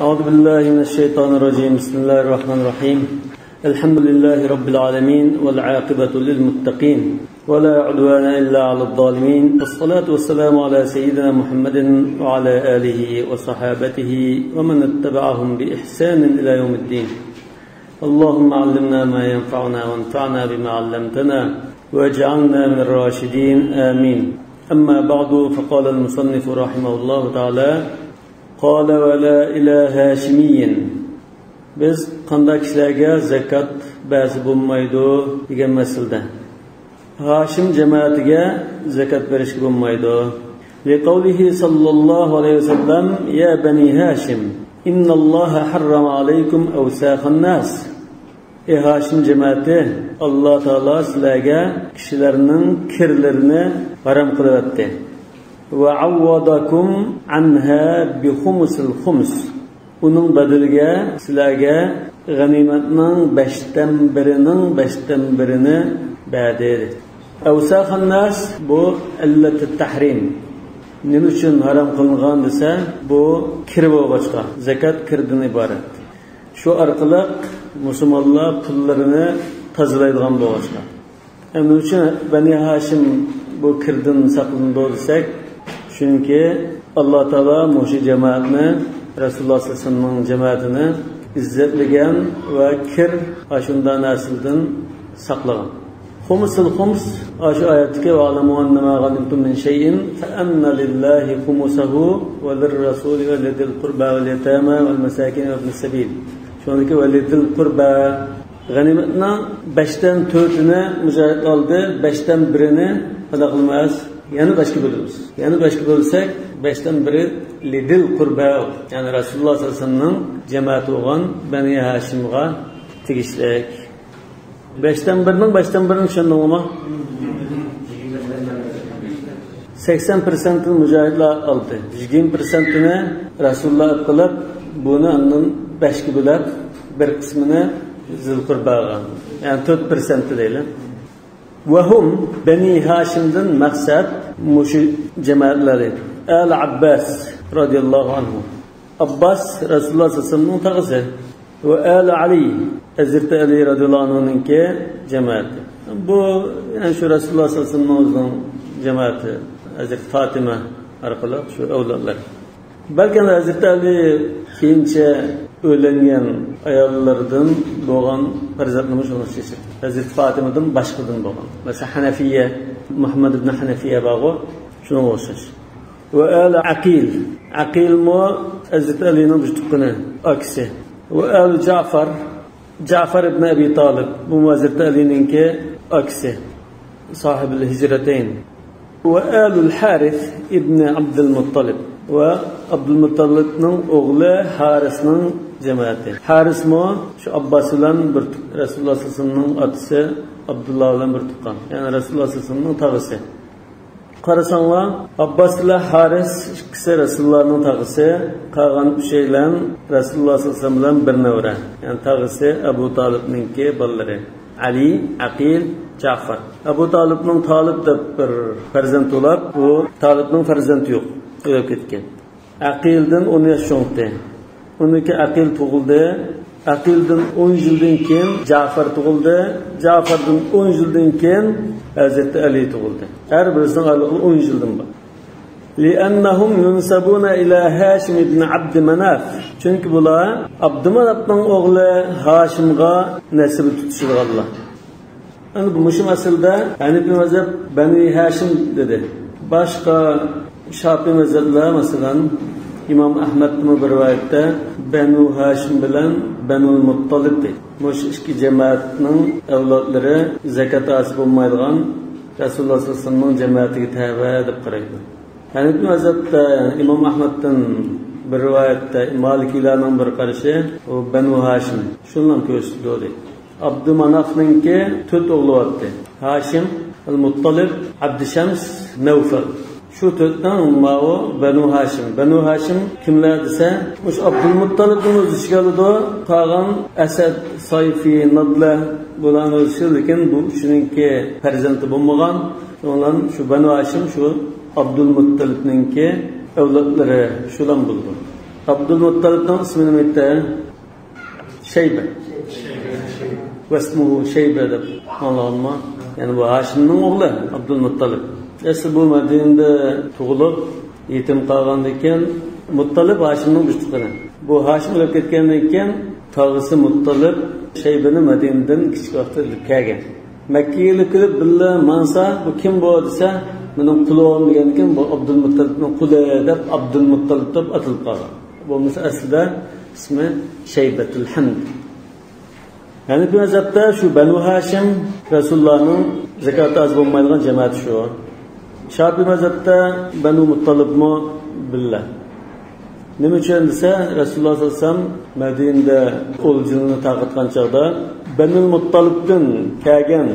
أعوذ بالله من الشيطان الرجيم. بسم الله الرحمن الرحيم. الحمد لله رب العالمين والعاقبة للمتقين ولا عدوان إلا على الظالمين، والصلاة والسلام على سيدنا محمد وعلى آله وصحابته ومن اتبعهم بإحسان إلى يوم الدين. اللهم علمنا ما ينفعنا وانفعنا بما علمتنا واجعلنا من الراشدين آمين. أما بعد، فقال المصنف رحمه الله تعالى: قال ولا إلى هاشمي. Biz qanday kishilarga zakat ba'zi bo'lmaydi degan masalada Hashim jamoatiga zakat berishga bo'lmaydi. Liqawlihi sallallohu alayhi vasallam: ya bani Hashim, innalloha harrama alaykum awsaqan nas. Ey Hashim jamoati, Alloh taolo sizlarga kishilarning kirlarini harom qilyapti. Va awwadakum anha bi khumsil khums. Uning badaliga sizlarga g'animatning 5dan birini berdi. Awsaqan nas bu illat tahrim. Nima uchun harom qilingan desa, bu kir bo'lg'achqa, zakat kirdan iborat. Shu orqali musulmonlar pullarini tozalaydigan bo'lg'achqa. Nima uchun Bani Hashim bu kirdan saqlandi desak, chunki Alloh taolo mushi jamoatni, Rasululloh sallallohu alayhi vasallamning jamoatini izzatlagan va kir ashundan nasldan saqlagan. Khumsul khums shu oyatga va'lamu annama ghanimtum min shay'in fa anna lillahi khumsuhu va lirrasuli va lidil qurba wal yatama wal masakin wa ibn sabil. Shuniki va lidil qurba g'animatning 5dan 4ini mujohid oldi, 5dan 1ini qada qilmas. Yani başka bölümüz. Yani başka bölsek 5dan 1i lidil qurba. Yani Rasululloh sallallohu alayhi vasallamning jamoati bo'lgan Bani Hashimga tegishli. 5dan 1ni tushundingmi? 80%ni mujohidlar oldi. 20%ni Rasululloh qilib, buni undan 5ga bo'lib, bir qismini zil qurbaga. Yani 4% deylik. وهم بني هاشم'dan maqsad mushi jamoatlari. Al-Abbas radhiyallohu anhu. Abbas Rasululloh sallallohu alayhi vasallamning tag'isi va Al-Ali Hazrat Ali radhiyallohu anhu'ningki jamoati. Bu yani shu Rasululloh sallallohu alayhi vasallamning jamoati. Hazrat Fatima orqali shu avlodlar. Balki Hazrat Ali keyincha o'lgan ayollardan bo'lgan farzandlarni shunisi Hazrat Fatimadan boshqadan bo'lgan. Masalan Hanafiya, Muhammad ibn Hanafiya bog'i shunga o'xshash. Va al-Aqil. Aqil mo Hazrat Alining butuqqini aksi. Va al-Ja'far, Ja'far ibn Abi Talib, bu Hazrat Aliningki aksi. Sahib al-Hijratayn. Va al-Harith ibn Abdul Muttalib. Ve Abdülmuttalib'nin oğlu Haris'nin cemaati. Haris mo şu Abbas bilan bir Rasululloh sallallohu alayhi vasallamning otasi Abdullah bilan bir tuqqan. Yani Rasululloh sallallohu alayhi vasallamning tag'isi. Qarasanglar Abbas bilan Haris ikkisi Rasulullohning tag'isi, qolgan uchaylar Rasululloh sallallohu alayhi vasallam bilan bir navra. Yani tag'isi Abu Talibningki bolalari. Ali, Aqil, Ja'far. Abu Talibning Talib deb bir farzand bo'lib, bu Talibning farzandi yo'q. O'lib ketgan. Aqildan 10 yosh cho'ngdi. Uniki Aqil tug'ildi. Aqildan 10 yildan keyin Ja'far tug'ildi. Ja'fardan 10 yildan keyin Hazrat Ali tug'ildi. Har birisining aralig'i 10 yildan bor. Li'annahum yunsabuna ila Hashim ibn Abd Manaf. Chunki bular Abd Manafning o'g'li Hashimga nasib tutishganlar. Endi bu masalada Hanifi mazhab Bani Hashim dedi. Boshqa Şafi mezhepler mesela İmam Ahmed'in bir rivayette Banu Hashim bilan Banu Muttalib deydi. Mush ikki jamoatning avlodlari zakat asib olmaydigan Rasululloh sallallohu alayhi vasallamning jamoatiga tava deb qaraydi. Yani bu mezhepte İmam Ahmed'in bir rivayette Malikilarning bir qarashi o Banu Hashim shundan ko'rsatdi. Abdumanafninki 4 o'g'li bor. Hashim, Al-Muttalib, Abdishams, Nawfal. Şu tötdan ma'u Banu Hashim. Banu Hashim kimlar desa, o'sha Abdulmuttalibning o'zi chiqadi, qolgan Asad, Sayfi, Nadla bulan o'zi, lekin bu uchiniki farzandi bo'lmagan. Ondan şu Banu Hashim şu Abdulmuttalibningki avlodlari shulan bo'ldi. Abdülmuttalib'nin ismini aytdi. Şeybe. Vesmuhu Şeybe deb anlanma. Yani bu Haşimning o'g'li Abdülmuttalib. Asli bu Madinada tug'ilib, yetim qolgandan keyin Muttalib Haşimning bichtig'i. Bu Haşim o'lib ketgandan keyin tog'isi Muttalib Shaybani Madinadan kichik vaqtda kelgan. Makkaga kirib billa mansa bu kim bu desa, mening qulim degan ekan, bu Abdülmuttalibning quli deb Abdülmuttalib deb atilib qolgan. Bu aslida ismi Shaybatul Hind. Yani bir mezhepte şu Banu Haşim Resulullah'ın zekatı az olmayacak cemaat şu. Şafii mezhepte Banu Muttalib mu billah. Ne için ise Resulullah sallallahu aleyhi ve sellem Medine'de oluculuğunu takıtkan çağda Banu Muttalib'den kelgen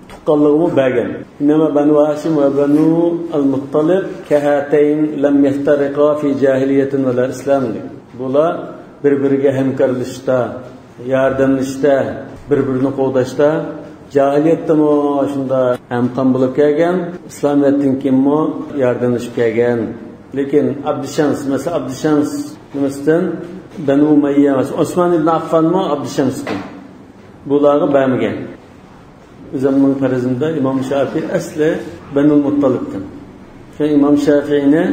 tuqqanlığımı bergen. İnema Banu Haşim ve Banu al-Muttalib kehateyn lem yeftariqa fi cahiliyetin ve la İslam. Bunlar birbiriga hemkarlışta, yardımlaşta, birbirini qo'llashda jahiliyatdami shunda hamqon bo'lib kelgan, islomiyatdan keyin mo yordamlashib kelgan. Lekin Abdushams, mesela Abdushams nimasidan Banu Umayya, Osman ibn Affan mo Abdushamsdan. Bularga bermagan. O'zimning farzimda Imom Shafiy asli Banu Muttalibdan. Shu Imom Shafi'ni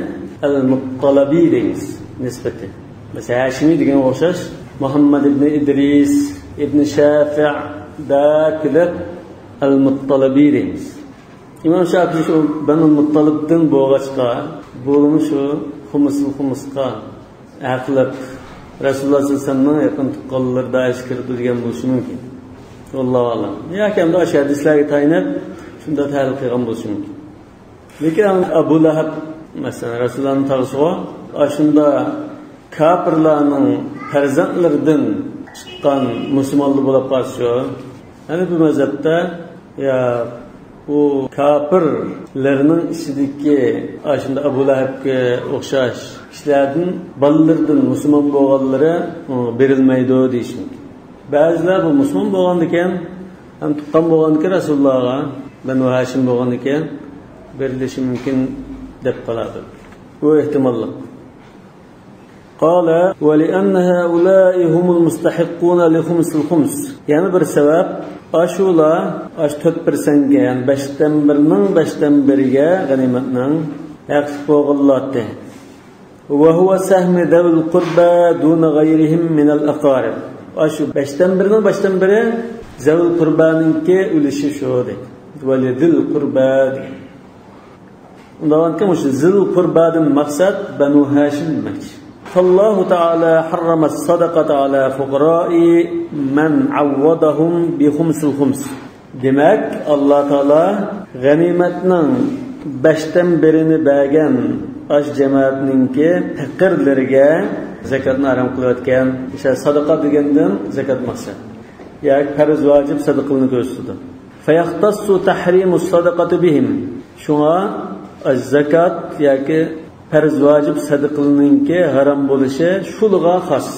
al-Muttalibi deymiz nisbati. Mesela Hashimi degan o'xshash Muhammad ibn İdris ibn Shafi' dakilib al-Muttalibi deymiz. İmam Shafi'i şu Banu Muttalib'dan bo'g'achqa, bo'lmuş şu xumusqa aqlib Rasululloh sallallohu alayhi vasallamning yaqin tuqqanlarida kirib bo'lishi mumkin. Allohu a'lam. Yoki ham o'sha hadislarga tayanib shunda tahlil qilgan bo'lishi mumkin. Lekin Abu Lahab masalan Rasulullohning tag'isiga shunda kafirlarning farzandlaridan chiqqan musulmonlar bo'lib qolsa, yani bu mazhabda ya bu kafirlarning ichidagi shunda Abu Lahabga o'xshash kishilardan ballardan musulmon bo'lganlari berilmaydi deyishim. Ba'zilar bu musulmon bo'lgandan keyin ham tuqqan bo'lgandan keyin Rasulullohga Banu Hashim bo'lgandan keyin berilishi mumkin deb qoladi. Bu ehtimolli. قال ولأن هؤلاء هم المستحقون لخمس الخمس. Yani bir sebep aşula 4% yani 5'ten 1'ge ganimetning haqq bo'g'illatdi. Ve huve sahmi davul qurba dun gayrihim min al-aqarib. Aşu 5'ten 1'i zavul qurbaninki ulushi shu deydi. Validil qurba. Undan keyin o'sha zil qurbadan maqsad Banu Hashim demakdir. فالله تعالى حرم الصدقة على فقراء من عوضهم بخمس الخمس. Demek Allah Teala ganimetning 5'ten 1'ini bergen aş cemaatninki faqirlarga zakatni harom qilayotgan. İşte sadaqa degandan zakat maqsad. Yani farz vacib sadaqani ko'rsatdi. Fayahtassu tahrimu sadaqati bihim. Şuna az-zakat yoki farz vacib sadaqaninki harom bo'lishi shulga xos.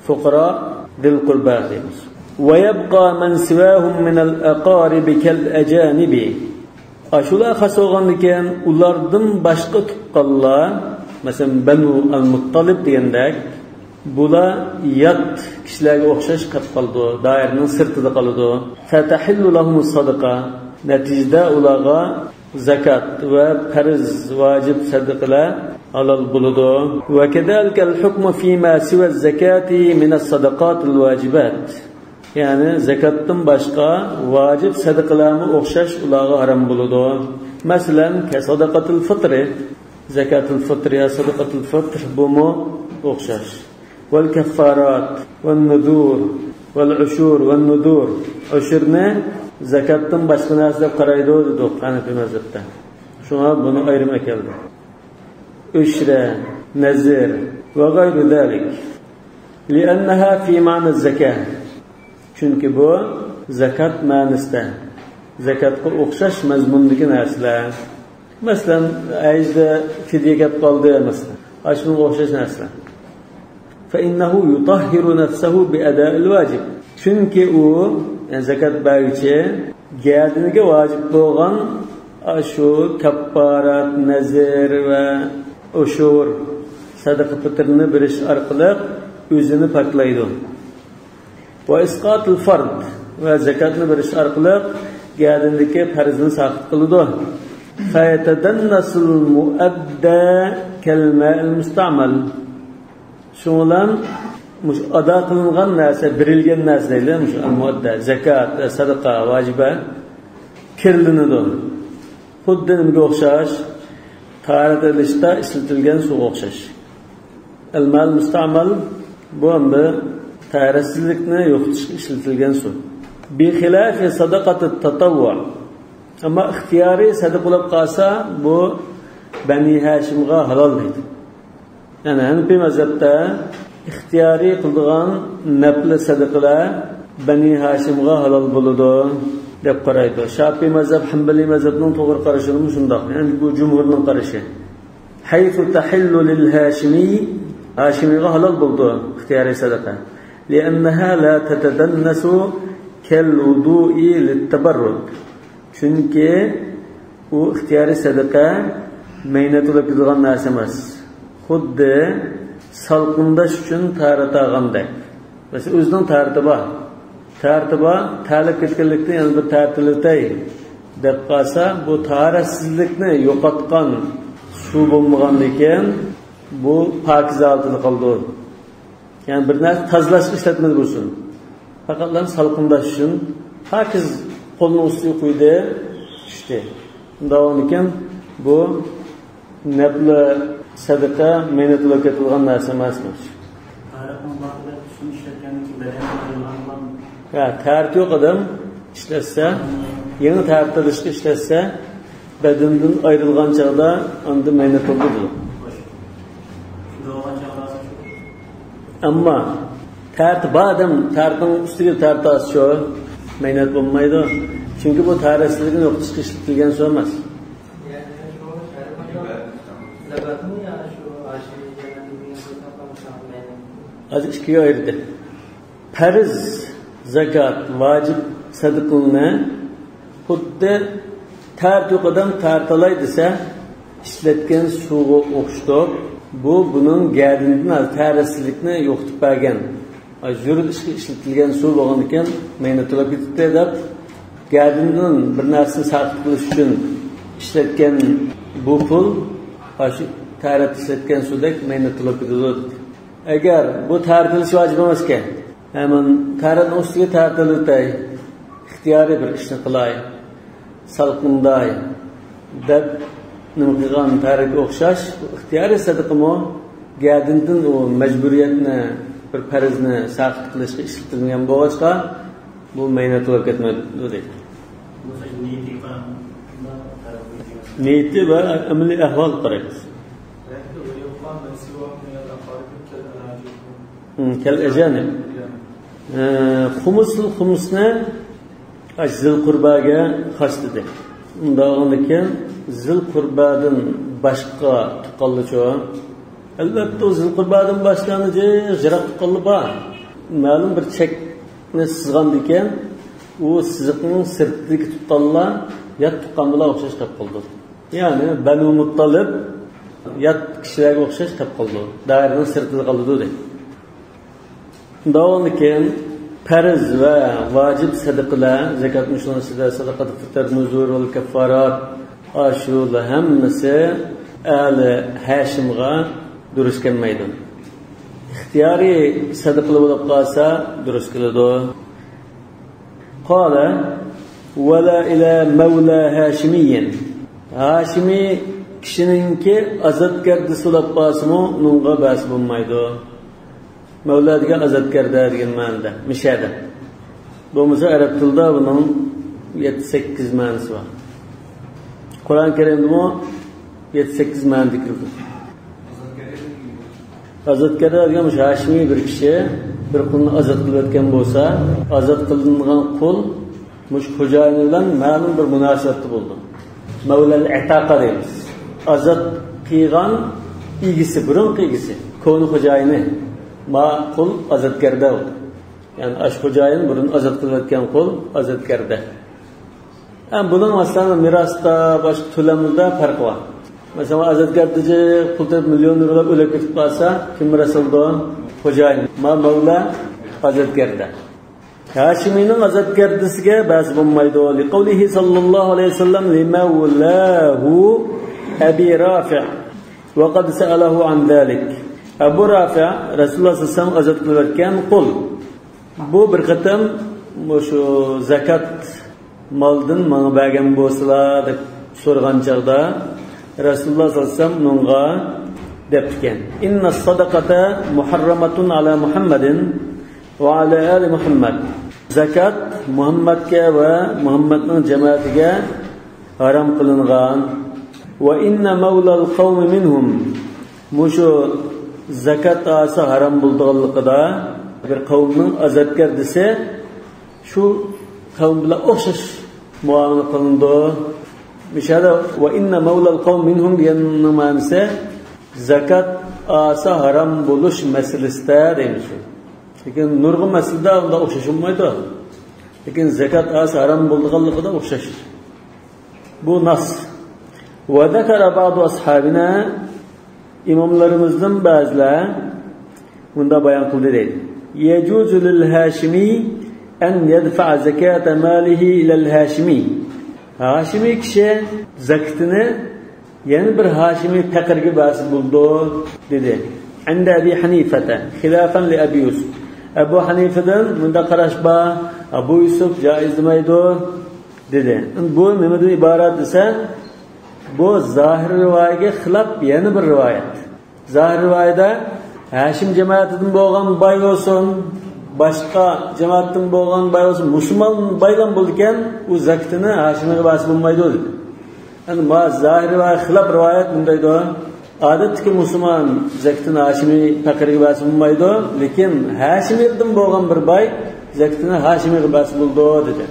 Fuqara dil qurba deymiz. Ve yabqa man siwahum min al-aqarib kal-ajanib. Ashula xos bo'lgandan ulardan boshqa tuqqanlar, masalan Banu al-Muttalib degandek, bular yat kishilarga o'xshash qolib qoldi, doiraning sirtida qoladi. Fatahillu lahumus sadaqa. Natijada ularga zakat ve farz vacib sadaqalar halal buludu. Ve kedalikel hukmu fîmâ sive zekâti mine's-sadaqâtil vâcibat. Yani zakattan başka vacib sadaqalarga o'xshash ularga harom buludu. Masalan, sadaqatul fitri, zakatul fitri ya sadaqatul fitr bumu o'xshash. Vel kaffarat, vel nudur, vel ushur, vel nudur. Ushurni zakatdan boshqa narsa deb qaraydi dedi Hanafi mazhabda. Shuna buni ayrim ekeldi. Ushra, nazir va g'ayru zalik. Li'annaha fi ma'na az-zakat. Chunki bu zakat ma'nosida. Zakatga o'xshash mazmundagi narsalar. Masalan, ayda fidya gap qoldi masalan. Ashunga o'xshash narsalar. Fa innahu yutahhiru nafsahu bi ada'il wajib. Chunki u yani zakat beruvchi gardiniga vojib bo'lgan shu kapparat, nazir va ushur sadaqa fitrini berish orqali o'zini poklaydi. Va isqatul fard va zakatni berish orqali gadindagi farzni saqit qiladi. Fa yatadannasul muadda kalma'il musta'mal. Shundan mush ado qilingan narsa, berilgan narsalar, mush al-muadda, zakat, sadaqa, vajiba kirlinadi. Xuddi nimga o'xshash, tayyorlashda ishlatilgan suv o'xshash. Al-mal musta'mal bu hamda tayyorlikni yo'qotishga ishlatilgan suv. Bi xilafi sadaqat at-tatawwu. Amma ixtiyoriy sadaqa bo'lib qolsa, bu Bani Hashimga halol deydi. Yani Hanifi mazhabda ixtiyoriy qildigan nafl sadaqalar Bani Hashimga halol bo'ladi deb qaraydi. Shafiy mazhab, Hanbali mazhabning to'g'ri qarashi shundoq. Yani bu jumhurning qarashi. Haythu tahillu lil Hashimi, Hashimiga halol bo'ldi ixtiyoriy sadaqa. Li'annaha la tatadannasu kal wudu'i lit-tabarruk. Chunki u ixtiyoriy sadaqa maynatulab qilgan narsa emas. Xuddi salqindash uchun taratagandek. Mesela o'zining tartibi talab ketganlikni yana bir tartilitay deb qolsa, bu taratsizlikni yo'qotgan suv bo'lmaganligidan bu pokiza altida qoldi. Yani bir narsa tozalash ishlatmadi bo'lsin. Faqat salqindash uchun pokiz qo'lni ustiga qo'ydi, tushdi. Davom ekan bu nafl sadaqa mehnatga ketilgan narsa emasmish. Ha, tartib yo'q odam ishlatsa, yangi tartilishga ishlatsa, badandan ayrilgan chog'da unda mehnat bo'ladi. Ammo tartib odam tartning ustiga tartasi mehnat bo'lmaydi. Chunki bu tarixsizlikni yo'qotishga ishlatilgan so'z emas. Hozir ikkiga ayirdi. Farz, zakat, vacib sadaqani xuddi tartib odam tartalay desa, ishlatgan suvga o'xshab, bu buning gadindan tarixsizlikni yo'qotib bergan. Jurud ishga ishlatilgan suv bo'lgan ekan, mehnatga ketdi deb gadindan bir narsani saqit qilish uchun ishlatgan bu pul shu tarif ishlatgan suvdek mehnatga ketdi. Agar bu tartilish vojib emas ekan, hemen tarifni ustiga tartilitay, ixtiyoriy bir ishni qilay, salqinday deb nima qilgan tarifga o'xshash, ixtiyoriy sadaqami gadindan u majburiyatni bir farzni saqit qilishga ishlatilgan bo'lsa, bu mehnatga ketmaydi deydi. Niyati va amaliy ahvol qaraymiz. Kel ejanib. Xumusni zil qurbaga xos dedi. Undan keyin zil qurbadan boshqa tuqqanlicha, albatta zil qurbadan boshlanadi, jiroq tuqqanli bor. Ma'lum bir chekni sizgan ekan, u siziqning sirtidagi tuqqanlar yat tuqqan bilan o'xshash qilib qoldi. Ya'ni Banu Muttalib yat kishilarga o'xshash qilib qoldi. Dairning sirtida qoldi deydi. Davom ekan farz va vojib sadaqalar, zakat mushonasida sadaqat fitr, nuzur va kaffarat, ashular hammasi ahli Hashimga durust kelmaydi. İhtiyari sadaqa bo'lib qolsa durust keladi. Qala wala ila mawla hashimiyyin. Hashimi kishininki azatgardi sulab qolsa-mu, unga bas bo'lmaydi. Mavla degan azatgarda degan ma'noda, mishada. Bo'lmasa arab tilida buning 7-8 ma'nosi bor. Qur'on Karimda 7-8 ma'no zikrildi. Azatgarda degan hashimiy bir kishi bir qulni azat qilayotgan bo'lsa, azat qilingan qul mush xo'jayini bilan ma'lum bir munosabatda bo'ldi. Mavlal itaqa deymiz. Azat qilgan igisi, burunqi igisi, konu xo'jayini ma qul azatgarda. Yani ash xo'jayin burun azat qilayotgan qul azatgarda. Ham bundan masalan mirosda, boshqa to'lamda farq bor. Mesela azatgardici pultep milyon eurolab o'lib ketib qolsa, kim rasuldo? Xo'jayin. Mavla azatgarda. Hashimiyning azatgardisiga ba'z bo'lmaydi. Liqavlihi sallallohu alayhi vasallam limawlahu Abi Rafi' va qad sa'alahu an zalik. Abu Rafi' Rasululloh sallallohu alayhi vasallam azat qilarkan, qul. Bu bir qatam shu zakat moldan menga bergan bo'lsalar deb so'ragan chaqda Rasululloh sallallohu alayhi vasallam unga debdikan: "Inna sadaqata muharramatun ala Muhammadin va ala ali Muhammad." Zakat Muhammadga va Muhammadning jamoatiga harom qilingan. Va inna mawlal qawmi minhum. Mushu zakat asa harom bo'lganligida bir qavmning azatgar desa, shu qavm bilan o'xshash muomala qilindi. Mishada va inna mawlal qawm minhum deganning ma'nosi zakat asa harom bo'lish masalasida deymiz. Lekin nurg'un masalada unda o'xshash bo'lmaydi. Lekin zakat asa harom bo'lganligida o'xshash. Bu nas. Va zakara ba'du ashabina, imomlarimizdan ba'zilar bunda bayon qildi deydi. Yajuzu lil hashimi an yadfa zakata malihi ila al hashimi. Hashimi kishi zakatini yana bir hashimi faqirga bas bo'ldi dedi. Anda Abi Hanifata xilafan li Abi Yusuf. Abu Hanifadan bunda qarash bor, Abu Yusuf joiz demaydi dedi. Bu nimadan iborat desa, bu zahir rivoyatga xilof yana bir rivoyat. Zahir rivoyatda Hashim jamoatidan bo'lgan boy bo'lsin, boshqa jamoatdan bo'lgan boy bo'lsin, musulmon boydan bo'lgan, u zakatini Hashimga bas bo'lmaydi dedi. Endi ma zahir rivoyat xilof rivoyat bundaydi. Odatdagi musulmon zakatini Hashimiy faqirga bas bo'lmaydi, lekin Hashimdan bo'lgan bir boy zakatini Hashimga bas bo'ldi dedi.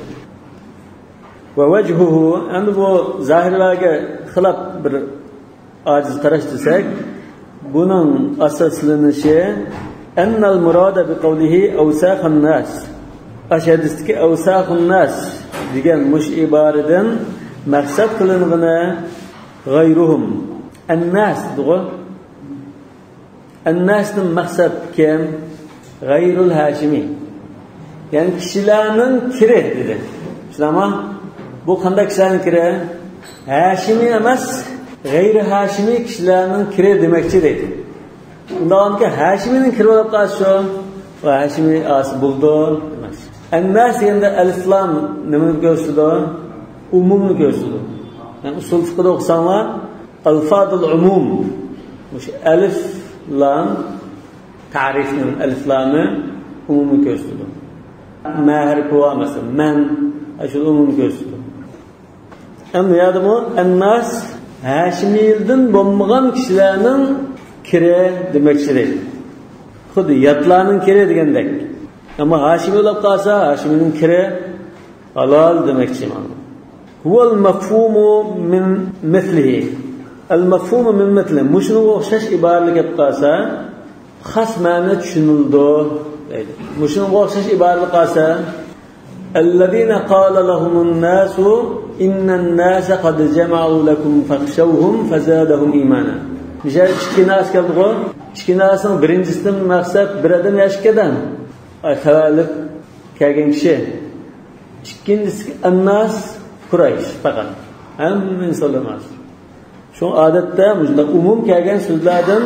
Va vajhuhu, endi bu zahirlarga xilof bir ojiz qarash desak, buning asoslanishi annal murada bi qawlihi awsaqan nas. Ashadistiki awsaqun nas degan mush ibaradan maqsad qilingani g'ayruhum. An-nas dugo. An-nasning maqsad kim? G'ayrul hashimi. Yani kishilarning kiri dedi. Tushunami? Bu qanday kishilarning kiri? Hashimi emas, g'ayri hashimi kishilarning kiri demakchi deydi. Undaqki hashimining kiri bo'lib qolsa, va hashimi as bo'ldi demakchi. An-nas endi alif-lam nimani ko'rsatadi? Umumni ko'rsatadi. Yani usul fiqhda o'qisanlar, alfadul umum. O'sha alif lam ta'rifning alif-lami umumni ko'rsatadi. Ma harfi va masalan man shu umumni ko'rsatadi. Endi yadimi an-nas Hashimiydan bo'lmagan kishilarning kiri demakchidir. Xuddi yatlarning kiri degandek. Ammo Hashimiy bo'lib qolsa, Hashimiyning kiri halol demakchi mana. Huval mafhumu min mithlihi. Al-mafhumu min mithlihi. Mushunga o'xshash iboralar kelib qolsa, xas ma'no tushunildi deydi. Mushunga o'xshash iboralar qolsa, alladina qala lahumun nasu innan nasa qad jama'u lakum fakhshawhum fazadahum imana. Misal kichkinas keldi-ku, kichkinasning birinchisidan maqsad bir odam yashkadan xabarlik kelgan kishi. Ikkinchisi annas Quraysh faqat. Hamma insonlar emas. Shu odatda bunda umum kelgan so'zlardan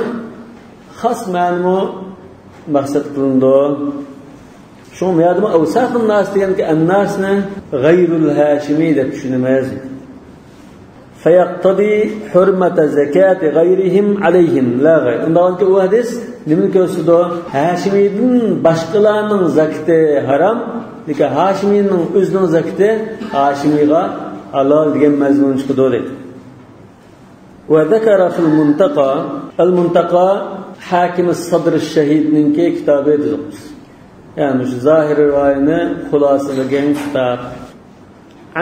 xos ma'no maqsad qilindi. Şu meyadımı avsaqın nas deganki an-nasni g'ayrul hashimi deb tushunamiz. Fayaqtadi hurmata zakati g'ayrihim alayhim la g'ayr. Undaqki u hadis nima ko'rsatdi? Hashimiyning boshqalarning zakati harom, lekin Hashimiyning o'zining zakati Hashimiyga halol degan mazmun chiqdi deydi. Va zakara fil muntaqa, al-muntaqa hakim as-sadr ash-shahidning kitobidir. Yani şu zahir rivayetini xulasalagan kitap.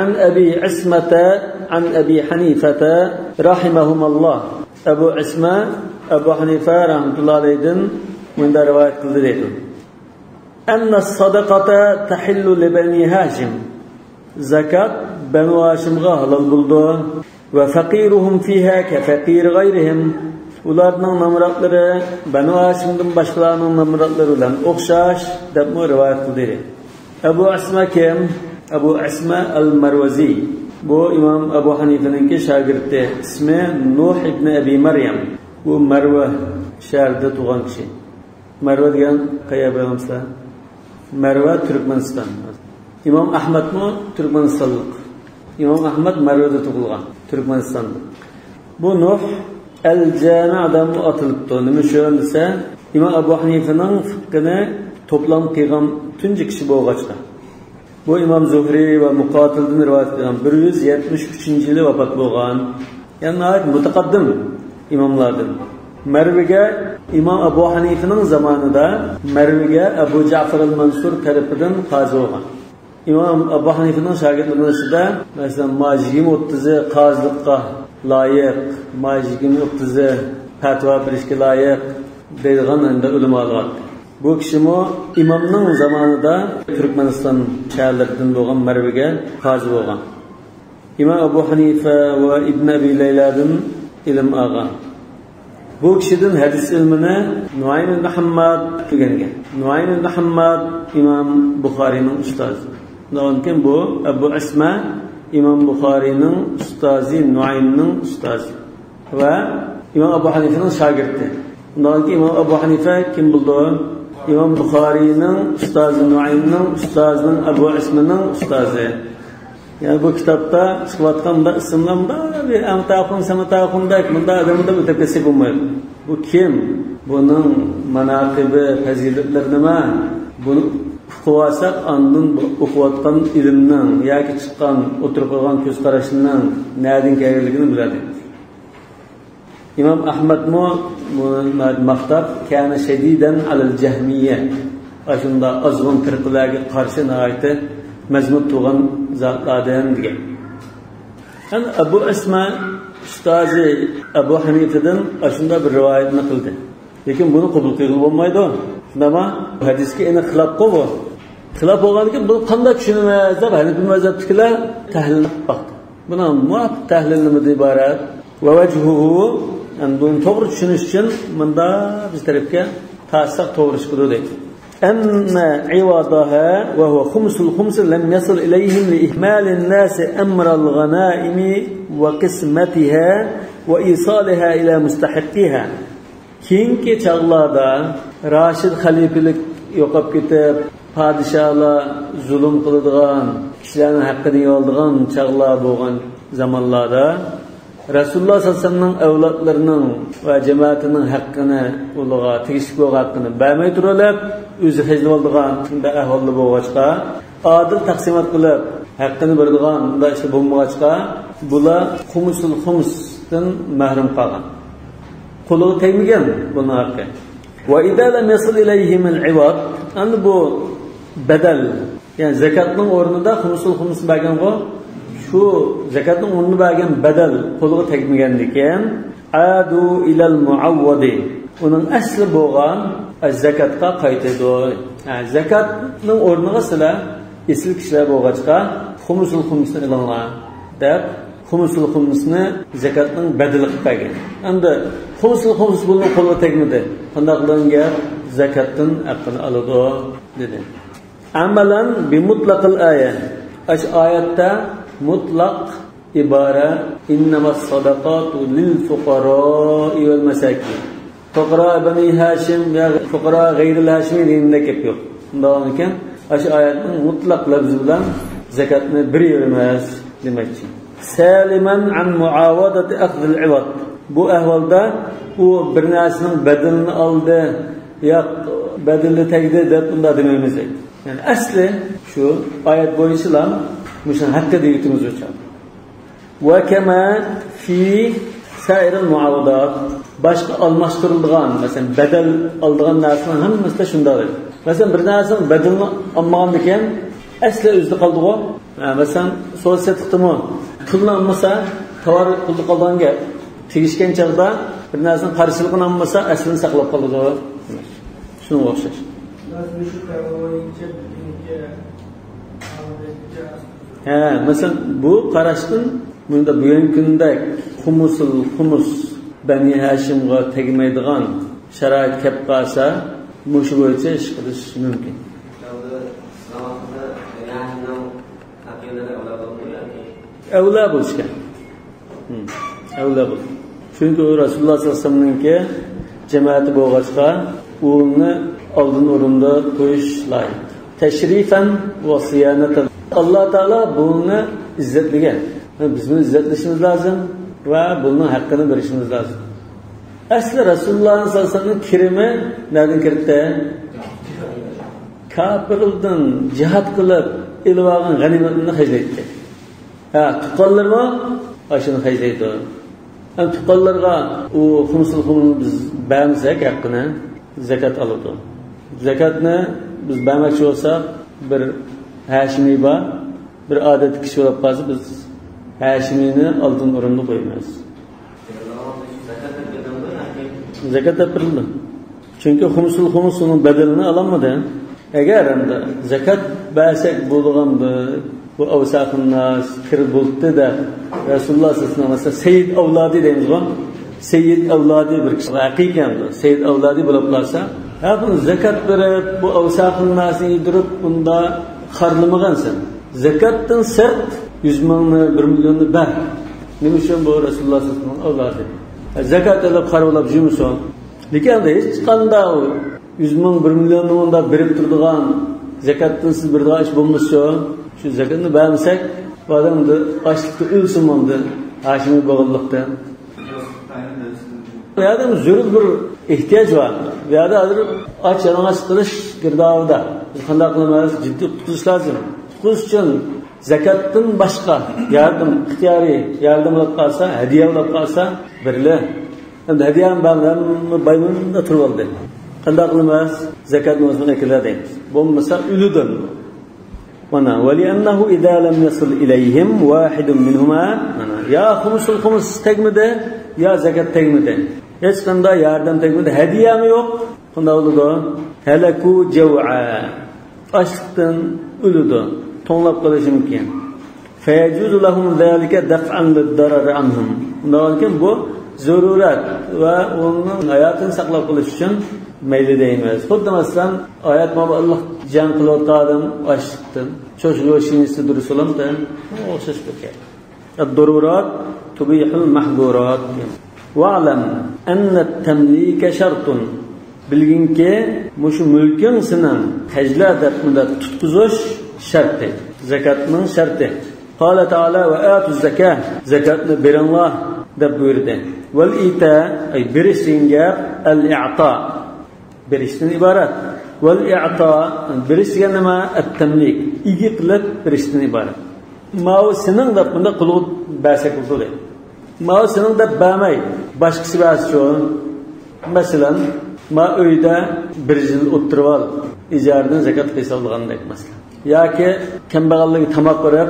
An Abi Ismata an Abi Hanifata rahimahumallah. Abu Isma Abu Hanifa rahmetullahi alayhi'den bunda rivayet qildi deydi. Anna as-sadaqata tahillu li bani Hashim. Zakat Banu Hashimga halol bo'ldi. Ve fakiruhum fiha ke fakir gayrihim. Ularning namratlari Banu Hashimdan boshqalarning namratlari bilan o'xshash deb rivoyat qildi. Abu Asma kim? Abu Asma al-Marwazi. Bu İmam Abu Hanifa'nın şagirdi. İsmi Nuh ibn Abi Maryam. Bu Marva şehrida tug'an kishi. Marva degan qayerda bilamsiz? Marva Turkmaniston. İmam Ahmad mu Turkmanistonlik. İmam Ahmad Marvada tug'ilgan, Turkmanistonda. Bu Nuh el-Jami'dan atılıptı. Nima shu desa, İmam Abu Hanifa'nın fiqhini toplam qilgan tunji kishi bo'lg'achqa. Bu İmam Zuhri ve Muqatil'den rivayet edilen 173. yılı vefat bo'lgan. Yani ait mutaqaddim imamlardan. Merviga İmam Abu Hanifa'nın zamanında Merviga Abu Ja'far al-Mansur tarafından qazi bo'lgan. İmam Abu Hanifa'nın şagirdlarining arasida masalan majigim 30'i qazilikqa loyiq, majigim 30'i fatvo berishga loyiq deydigan ulamolar. Bu kişimi imamның zamanında Türkmenistan şehirlerinden bo'lgan Merviga qazi bo'lgan. İmam Abu Hanifa ve İbn Abi Leyla'dan ilm olgan. Bu kişiden hadis ilmini Nuaym ibn Muhammad o'rgangan. Nuaym ibn Muhammad İmam Buxoriyning ustozi. Nonkin bu Abu Asma İmam Buxoriyning ustozi, Nuaymning ustozi ve İmam Abu Hanifa'nın şagirdi. Nonkin İmam Abu Hanifa kim bo'ldi? İmam Buxoriyning ustozi, Nuaymning ustozining Abu Asmaning ustozi. Yani bu kitapta çıkıvatkanında isimlamda bir amtaqun samataqundak bunda adamda mütekessip olmaydı. Bu kim? Bunun manaqibi, faziletleri nima? Bunu okuvasak andın okuvatkan ilimden, yaki çıkan, oturup olgan göz qarashidan nereden kelganligini biladi. İmam Ahmad mu maqtab kana shadiden alal jahmiyye. Aşında azgın firqalarga qarshi nayati mazmun tuğan zatlardan degan. Yani Abu Asma ustozi Abu Hanifa'dan aşında bir rivayetni qildi. Lekin buni qabul qilib bo'lmaydi. Nima? Hadisga aniq xilaf qo'ydi. Xilaf bo'lgandan bunu qanday tushunamiz deb Hanifi mazhabdagilar tahlil qildi. Buni muvafiq tahlil nimada iborat? Va vajhuhu, yani bunu to'g'ri tushunish uchun bunda biz tarafga ta'sir to'g'ri chiqdi deydi. أن عوضها وهو خمس الخمس لم يصل إليهم لإهمال الناس أمر الغنائم وقسمتها وإيصالها إلى مستحقها. Keyingi çağlarda Raşid xalifelik yo'qolib ketib, padişahlar zulm qiladigan, kishilarning haqqini yoldigan chaqlar bo'lgan zamonlarda Rasululloh sallallohu alayhi vasallamning avlodlarining va jamoatining haqqini, ularga tegishli bo'lgan haqqini bermay turib, o'zi hajlab oldigan shunday ahvolda bo'lg'achqa, adil taqsimot qilib, haqqini beradigan bunday ish bo'lmag'achqa, bular xumusul xumsdan mahrum qolgan. Qo'liga tegmagan buning haqqi. Va idza lam yasil ilayhim al-iwad, endi bu badal, ya'ni zakatning o'rnida xumusul xums bergan-ku, şu zakatning o'rnini bergan badal qo'liga tegmagandikan, adu ilal muawwadi, uning asli bo'lgan zakatga qaytadi. Zakatning o'rniga sizlar asl kishilar bo'lg'achqa xumusul xumsni ilonlar deb xumusul xumsni zakatning badali qilib bergan. Endi xumusul xums buni qo'liga tegmadi. Qanday qilingan zakatdan haqqini oladi dedi. Amalan bi mutlaqil aya. Ash oyatda mutlaq ibara innamas sadaqatu lil fuqara'i vel masakin. Fuqara bani Hashim ya fuqara gayril Hashimi dininde kep yok. Bundan ekan ash oyatning mutlaq lafzi bilan zakatni bir emas demakchi. Saliman an muawadati akhdh al-iwad. Bu ahvolda u bir narsaning badalini oldi, yo'q badalni tegdi deb bunda demaymiz. Yani asli şu oyat bo'yicha muşan hakkı deyitimiz uçan. Ve kema fi sairil muavadat, başka almashtırılgan, mesela bedel aldığan narsaların hamısı da şundadır. Mesela bir narsanın bedelini almağın diken asli özde kaldı o. Mesela sosyal mı? Pulunu almasa, tavar pulunu kaldığı gibi tegişken çağda bir narsanın karşılığını almasa aslini saklap kaldı o. Şunu okşar. Mesela bu qarashdan bunda bugungi kunda xumus Bani Hashimga tegmaydigan sharoit kelib qolsa, mushu bo'yicha ish qilish mumkin. Avla bo'lishgan. Avla bo'l. Chunki Rasululloh sollallohu alayhi vasallamning jamoati bo'lg'achqa, uni oldin o'rinda qo'yish loyiq. Tashrifan va siyanatan. Alloh taolo buni izzatlagan. Biz buni izzatlashimiz lozim va buni haqqini berishimiz lozim. Asli Rasululloh sollallohu alayhi vasallamning kirimi nereden kirdi? Kafirlardan jihad qilib ilvagan g'animatni hajlaydi. Ha, tuqqanlarga ashuni hajlaydi. Ham tuqqanlarga u xumsul biz bermasak haqqini zakat oladi. Zakatni biz bermoqchi bo'lsak, bir Hashimiy bor, bir odat kishi bo'lib qolsa, biz Hashimiyni oldin o'ringa qo'yamiz. Zakat berildi. Chunki xumsuning bedelini ololmadi. Agar endi zakat bersak bo'lganda bu avsaqin nas kir bo'ldi-da Rasululloh sallallohu alayhi vasallam Sayyid avlodi deymiz-ku. Sayyid avlodi bir kishi haqiqatan Sayyid avlodi bo'lib qolsa, ha bu zakat berib bu avsaqin nasni yedirib bunda xarlamagansan. Zakatdan sert 100 mingni 1 millionni ber. Nima uchun bu Rasululloh sallallohu alayhi vasallam avlodi? Zakat olib qarolab jumson. Lekin hech qanday 100 ming 1 millionni unda berib turadigan zakatdan siz birda ish bo'lmasa, shu zakatni bermasak, bu odamni ochlikda o'lsin manda, Hashimiy bo'g'inlikda. Bu yerda zarur bir ehtiyoj bor. Bu yerda hozir och yalang'och qilish girdovida. Biz qanday qilamiz? Jiddiy qutilish lozim. Qutilish uchun zakatdan boshqa yardım, ixtiyoriy yardım olib qolsa, hadiya olib qolsa, birli. Endi hadiyani baymonda turib oldi. Qanday qilamiz? Zakatni o'zini akillar deymiz. Bo'lmasa uludan. Mana wali'annahu idza lam yasil ilayhim wahidun minhuma ya xumus tegmidi ya zakat tegmidi. Hech qanday yardım tegmidi, hadiyami yo'q. Qanday bo'ldi? Halaku jaw'a. Ashqdan uludu. Tonlab qolishi mumkin. Fayajuzu lahum zalika daf'an lid-darar anhum. Undan bu zarurat va onun hayotini saqlab qolish uchun mayli deymiz. Xuddi masalan oyat mana Alloh jan qilayotgan ashqdan cho'shg'o'shinisi durusolamda o'xshash bo'lgan. Ad-darurat tubihul mahdurat. Wa'lam anna at-tamlika shartun. Bilginki, mushu mulkin sinan hajla debmida tutqizish sharti. Zakatning sharti. Qala ta'ala va atu zakah. Zakatni beringlar deb buyurdi. Val ita ay berishingga al-i'ta. Berishdan iborat. Val i'ta berishga nima? At-tamlik. Igi qilib berishdan iborat. Mao sening deb bunda qulug bersak bo'ladi. Mao sening deb bermay, boshqasi bersin. Masalan, ma uyda 1 yil o'tirib ol, ijaradan zakat hisoblangandak masalan. Yoki kambag'allik tamoq qilib,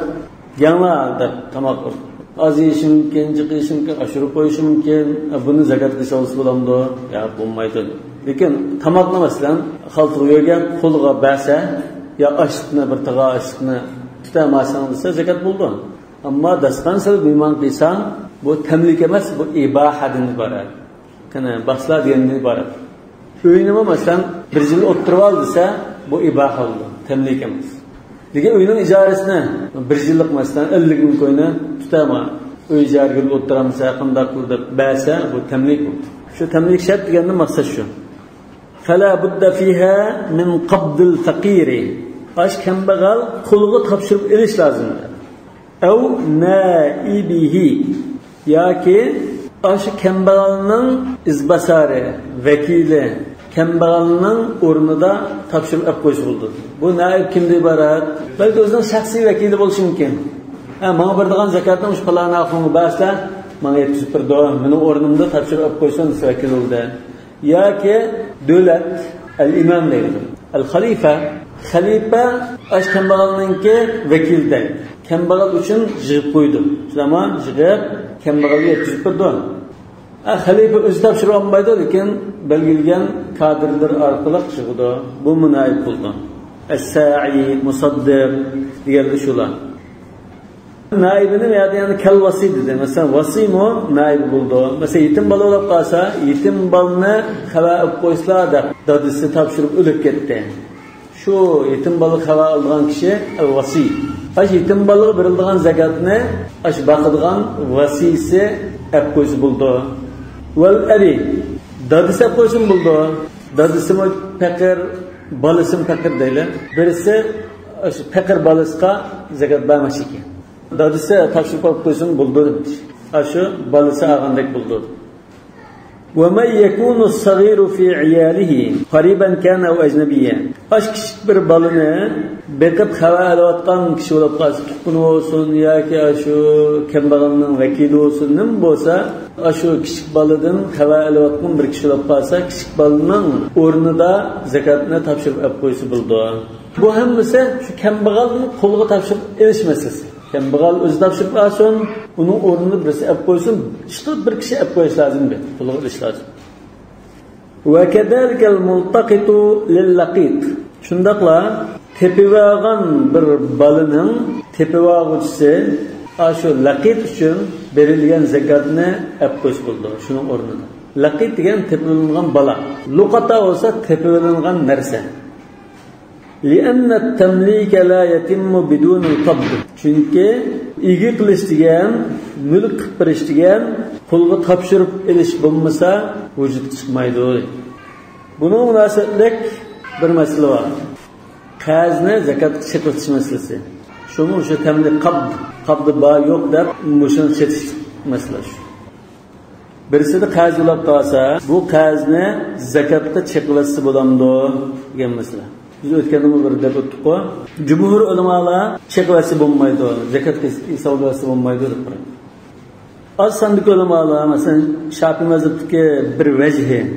yana deb tamoq qilib, oz yeyish mumkin, jiq yeyish mumkin, oshirib qo'yish mumkin, buni zakat hisoblansa bo'lamdi, yo bo'lmaydi. Lekin tamoqni masalan, xalqiga qo'lga bersa, yo oshni bir tig'a oshni tutamasan desa zakat bo'ldi. Ammo dastan silib iymon qilsang, bu tamlik emas, bu ibahadan iborat. Kana bahslar degandan iborat. Uyni masalan 1 yil o'tirib ol desa, bu ibaha bo'ldi, tamlik emas. Lekin uyning ijarasini 1 yillik masalan 50 ming qo'yni tutama. Uy ijaraga o'tiramsa, qanday qilib bersa, bu tamlik bo'ldi. Shu tamlik shart deganning maqsadi shu. Fala budda fiha min qabdil faqiri. Ash kambag'al qo'lga topshirib olish lozim. Aw naibihi. Yoki ash kambag'alning izbasari, vakili kambag'alning o'rnida topshirib olib qo'yish bo'ldi. Bu naib kimdan iborat? Balki o'zining shaxsiy vakili bo'lishi mumkin. Menga beradigan zakatni o'sha falana xonga bersa, menga yetkazib berdi, meni o'rnimda topshirib olib qo'ysin desa vakil bo'ldi. Yoki davlat al-imom deydi. Al-xalifa ash kambag'alningki vakilda. Kambag'al uchun yig'ib qo'ydi. Zaman yig'ib kambag'alga yetkazib berdi. Xalifa o'zi topshirib olmaydi, lekin belgilgan kadrlar orqali chiqdi. Bu munoyib bo'ldi. As-sa'i musaddiq deganlar shular. naibini yani kelvasi dedi. Mesela vasim o naib buldu. Mesela yetim balı olup kalsa yetim balını hava koysla da dadısı tapşırıp ölüp gitti. Şu yetim balı hava aldıgan kişi vasi. Aş yetim balığı verildiğin zekatını aş bakıdığın vasisi ep koysu buldu. Vel abi dadısı ep koysun buldu. Dadısı mı pekir balısı mı pekir değil. Birisi pekir balısına zekat vermiş ki. Dadısı tapşırıp koysun buldu demiş. Aşı balısı ağandak buldu. وَمَنْ يَكُونُ الصَّغِيرُ فِي عِيَالِهِ قَرِيبًا كَانَ أَوْ أَجْنَبِيًّا Aş kişi bir balını bekip hava alıvatkan kişi olup kalsın. Tutkunu olsun ya ki aşı kembalının vekili olsun ne mi olsa aşı kişi balının hava alıvatkan bir kişi olup kalsa kişi balının ornu da zekatına tapşırıp ep koyusu buldu. Bu hemmisi şu kembalının koluğa tapşırıp eriş meselesi. Kembagal özü tapşırıp alsın, onun ornunu birisi ep koysun, işte bir kişi ep koyuş lazım bir, koluğa eriş lazım. وَكَذَلِكَ الْمُلْتَقِطُ لِلَّقِيطِ Şundakla tepivağın bir balının tepivağıcısı şu laqit için verilgen zekatını ep koyuş buldu, şunun ornuna. Laqit degen tepivilgen bala. Luqata olsa tepivilgen nerse. لِأَنَّ التَّمْلِيكَ لَا يَتِمُّ بِدُونِ الْقَبْضِ Çünkü ilgi kılıç degen, mülk biriş degen, kulga tapşırıp eliş bulmasa vücut çıkmaydı. Bunun münasebetlik bir mesele var. Kazne zekat çekiltiş meselesi. Şunun şu temlik kabdı bağ yok der, muşun çetiş meselesi. Birisi de kaz olab kalsa, bu kazne zekatta çekilisi bulamdı degen mesele. Biz ötkendimi bir dep öttük o. Cumhur ulamalar çekilisi bulmaydı, zekat hesablaması bulmaydı. Az sandık ulamalar, mesela Şafii mezhebdeki bir vecihi.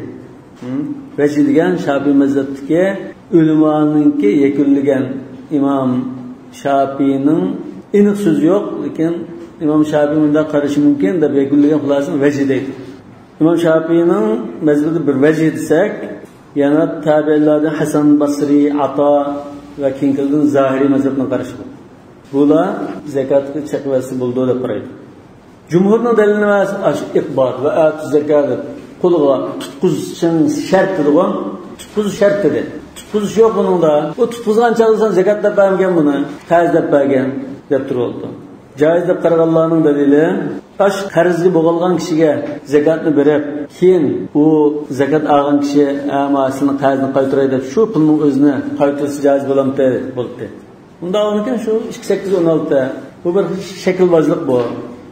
Vecih degan Şafii mezhebdeki ulamanınki yekunlagan İmam Şafii'nin aniq so'zi yo'q, lekin İmam Şafii bunda qarashi mumkin deb yekunlagan xulosa vecih deydi. İmam Şafii'nin mezhebida bir vecih desak, yana tabi'inlardan Hasan Basri, Ata ve Kinkil'in Zahiri mezhebine qarashi bu. Bular zakatga chaqvasi bo'ldi deb qaraydi. Cumhurning dalili emas, iqbal va atu zakat kuluğa tutquzishing shart dedigan, tutquzish shart dedi. Tutquzish yo'q buningda. O tutquzgan chog'dan zakat deb bergan buni, qarz deb bergan deb turibdi. Joiz deb qaraganlarning dalili, qarzga bo'g'ilgan kishiga zakatni berib, keyin u zakat olgan kishi amasini qarzini qaytaray deb shu pulning o'zini qaytarsa joiz bo'lamdi, bo'ldi. Unda o'nkin shu 2816 bu bir shaklbozlik bu.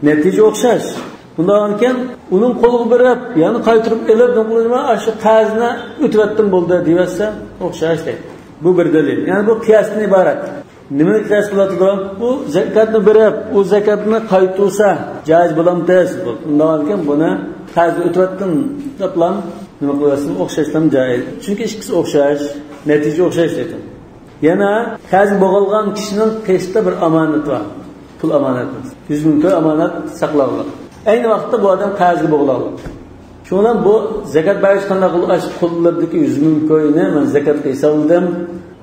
Natija o'xshash. Bundan keyin uning qo'liga berib, yana qaytirib elib, nima shu qarzni o'tvatdim bo'ldi deyversa, o'xshash deydi. Bu bir dalil. Ya'ni bu qiyosdan iborat. Nimani qiyos qiladi? Bu zakatni berib, u zakatni qaytarsa, joiz bo'lamdi. Bundan keyin buni qarzni o'tvatdim deblam nima qilyapsiz? O'xshashdan joiz. Chunki ikkisi o'xshash, natija o'xshash deydi. Yana qarz bo'g'ilgan kishining qishda bir omonat bor. Pul omonati. 100 ming so'm omonat saqlanadi. Aynı vaqtda bu adam qarzga bo'g'iladi. Shundan bu zakat berish qanday qilish qullardagi 100 ming ko'yni men zakat qilsam,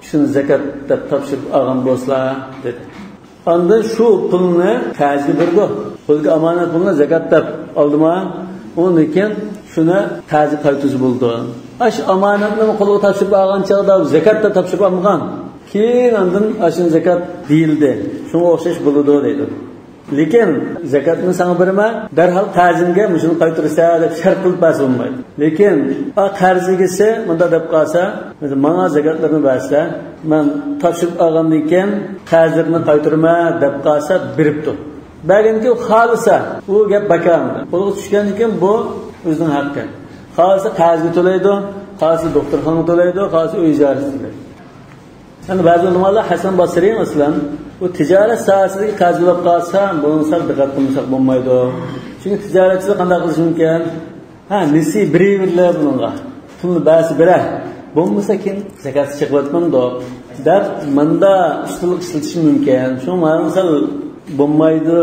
shuni zakat deb topshirib olgan bo'lsa dedi. Ondan shu pulni qarzga berdi. Pulga omonat pulni zakat deb oldima, undan keyin shuni qarzga qaytarish bo'ldi. Ash omonatni qo'lga topshirib olgan chog'da zakat deb topshirib olgan. Keyin ondan ashun zakat deyildi. Shunga o'xshash bo'ladi deydi. Lekin zakatni sana berma, darhol qarzingga shuni qaytarsa deb shart qilib bersa bo'lmaydi. Lekin qarzigisi bunda deb qolsa, menga zakatlarni bersa, men topshirib olgandan keyin qarzimni qaytarma deb qolsa beribdi. Berganki xolisa, u gap bakamdi. Qo'lga tushgandan keyin bu o'zining haqqi. Xolisa qarzga to'laydi, xolisa doktorxonaga to'laydi, xolisa uy ijarasi to'laydi. Yani bazı ulamalar Hasan Basri mesela bu ticaret sohasidagi qarz bo'lib qolsa, buni sal diqqat qilmasak bo'lmaydi. Chunki tijoratchi qanday qilish mumkin? Nisi birlar bunga. Pulni basi bera. Bo'lmasa keyin zakat chiqyapmanda deb menda ustunlik ishlatish mumkin. Shu masal bo'lmaydi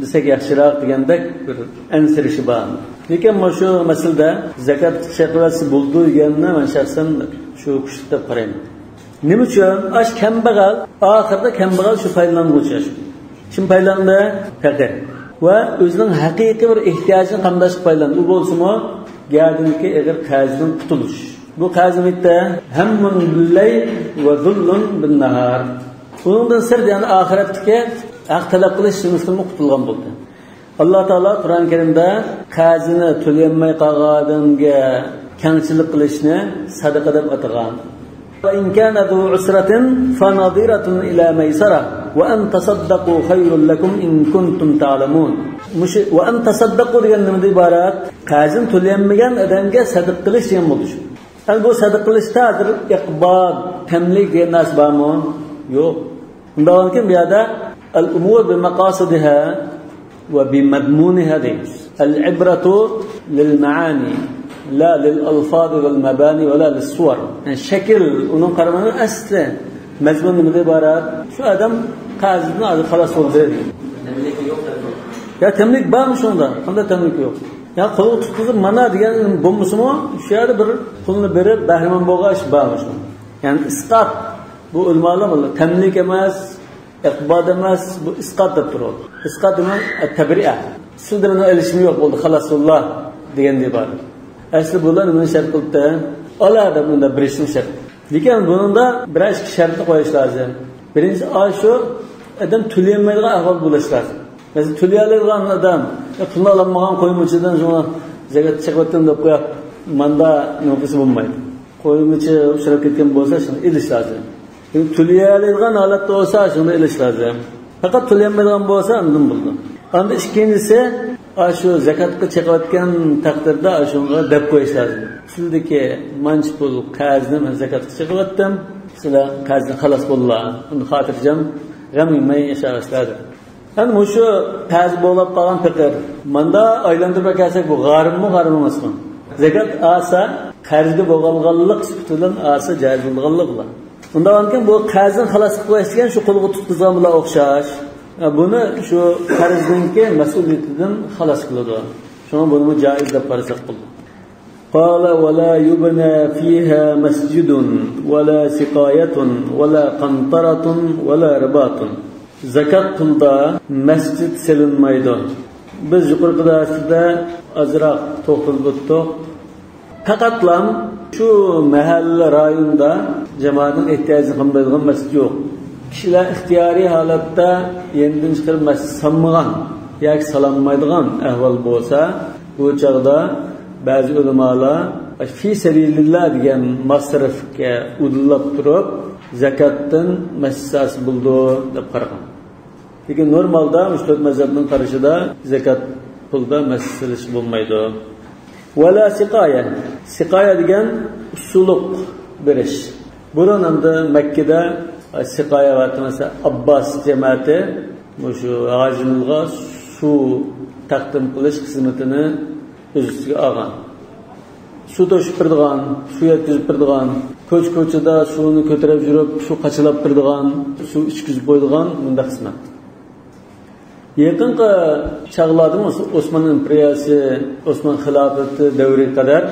desak yaxshiroq degandek bir ansirishi bor. Lekin mana shu masalada zakat chiqyapsi bo'ldi deganni men shaxsan shu kuchda qarayman. Nima uchun? Kambag'al, oxirida kambag'al shu foydalanuvchi. Kim paylandı? Fakir. Ve özünün haqiqiy bir ehtiyacını qandaş paylandı. Bu bolsunmu? Gerdinki eğer qazdan qutuluş. Bu qazimlikte hammun bil-layl ve zullun bin-nahar. Bundan sir yani ahiretdeki haq talab qilish sinfini qutulgan bo'ldi. Allah Taala Qur'on Karimda qazini to'layolmay qolganga kengchilik qilishni sadaqa deb atagan. Ve in kana zu usratin fanadiratun ila maysara ve an tasaddaqu khayrun lakum in kuntum ta'lamun. Ve an tasaddaqu degan nimadan iborat? Qazin to'layolmagan odamga sadaqa qilish degan bo'ldi. Yani bu sadaqa qilishdadir iqbod, tamlik degan narsa bormi? Yo'q. Undan keyin bu yerda al-umur bi maqasidiha ve bi madmuniha deymiz. Al-ibratu lil maani la lil alfaz vel mabani ve la lis suvar. Yani şekil onun qaramanın asli mazmun nimadan iborat? Şu adam qazini hozir xalos bo'ldi. Tamlik yo'q. Ya tamlik bormi shunda? Qanday tamlik yo'q? Ya qo'l tutqizib mana degan bo'lmasimi? Shu yerda bir pulni berib bahramon bo'lg'ash bormi shunda? Yani isqat bu ulmolar tamlik emas, iqbod emas, bu isqat deb turadi. Isqat demak tabri'a. Sizda buni ilishmi yo'q bo'ldi, xalosulloh deganda iborat. Asli bular nima shart qilibdi? Oladi bunda birishni shart. Lekin bunda bir ikki shartni qo'yish lozim. Birinchi shu adam to'layolmaydigan ahvol bo'lishi lozim. Mesela to'layoladigan odam pulni olmagan qo'ymuchidan shuni zakat chiqibdim deb qo'yib, manda nafsi bo'lmaydi. Qo'ymuchi ushlab ketgan bo'lsa, shuni ilish lozim. To'layoladigan holatda bo'lsa, shuni ilish lozim. Faqat to'layolmaydigan bo'lsa, undan bo'ldi. Endi ikkinchisi shu zakatga chiqayotgan taqdirda shunga deb qo'yish lozim. Sizdagi manch pul qazni men zakatga chiqayotdim, sizlar qazni xalos bo'ldilar. Uni xotirjam g'am yemay yashashlar. Yani şu tez bo'lib qolgan fikr. Manda aylantirib kelsak bu g'arimmi, g'arim emasmi? Zakat asa qarzga bo'lganlik sifatida asa joiz bo'lganlik bilan. Undan keyin bu qarzdan xalos qilishgan shu qo'lga tutqizgan bilan o'xshash. Buni shu qarzdinki mas'uliyatidan xalos qiladi. Shuni buni joiz deb qarasak bo'ladi. Qala wa la yubna fiha masjidun wa la siqayatun wa la qantaratun wa la ribatun. Zakat pulda masjid silinmaydi. Biz yuqorqi darsda azroq to'xtalib o'tdik. Faqatlam shu mahalla rayonda jamoatning ehtiyojini qilmaydigan masjid yo'q. Kishilar ixtiyoriy holatda yendan chiqarib masjid solmagan yoki solanmaydigan ahvol bo'lsa, bu chog'da ba'zi ulamolar fi sabilillah degan masrafga udlab turib, zakatdan masjid bo'ldi deb qaragan. Lekin normalda ushbu mazhabning qarashida zakat pulda masjid silish bo'lmaydi. Wala siqaya. Siqaya degan suluq berish. Burun endi Makkada siqaya va mesela Abbas jamoati shu g'ajimga suv taqdim qilish xizmatini o'z ustiga olgan. Suv to'shib turadigan, suv yetkazib turadigan, ko'ch-ko'chada suvni ko'tarib yurib, suv qachilab turadigan, suv ichkizib qo'yadigan bunda xizmat. Yaqinqi chaqlarda Osman imperiyasi, Osman xilofati davriga qadar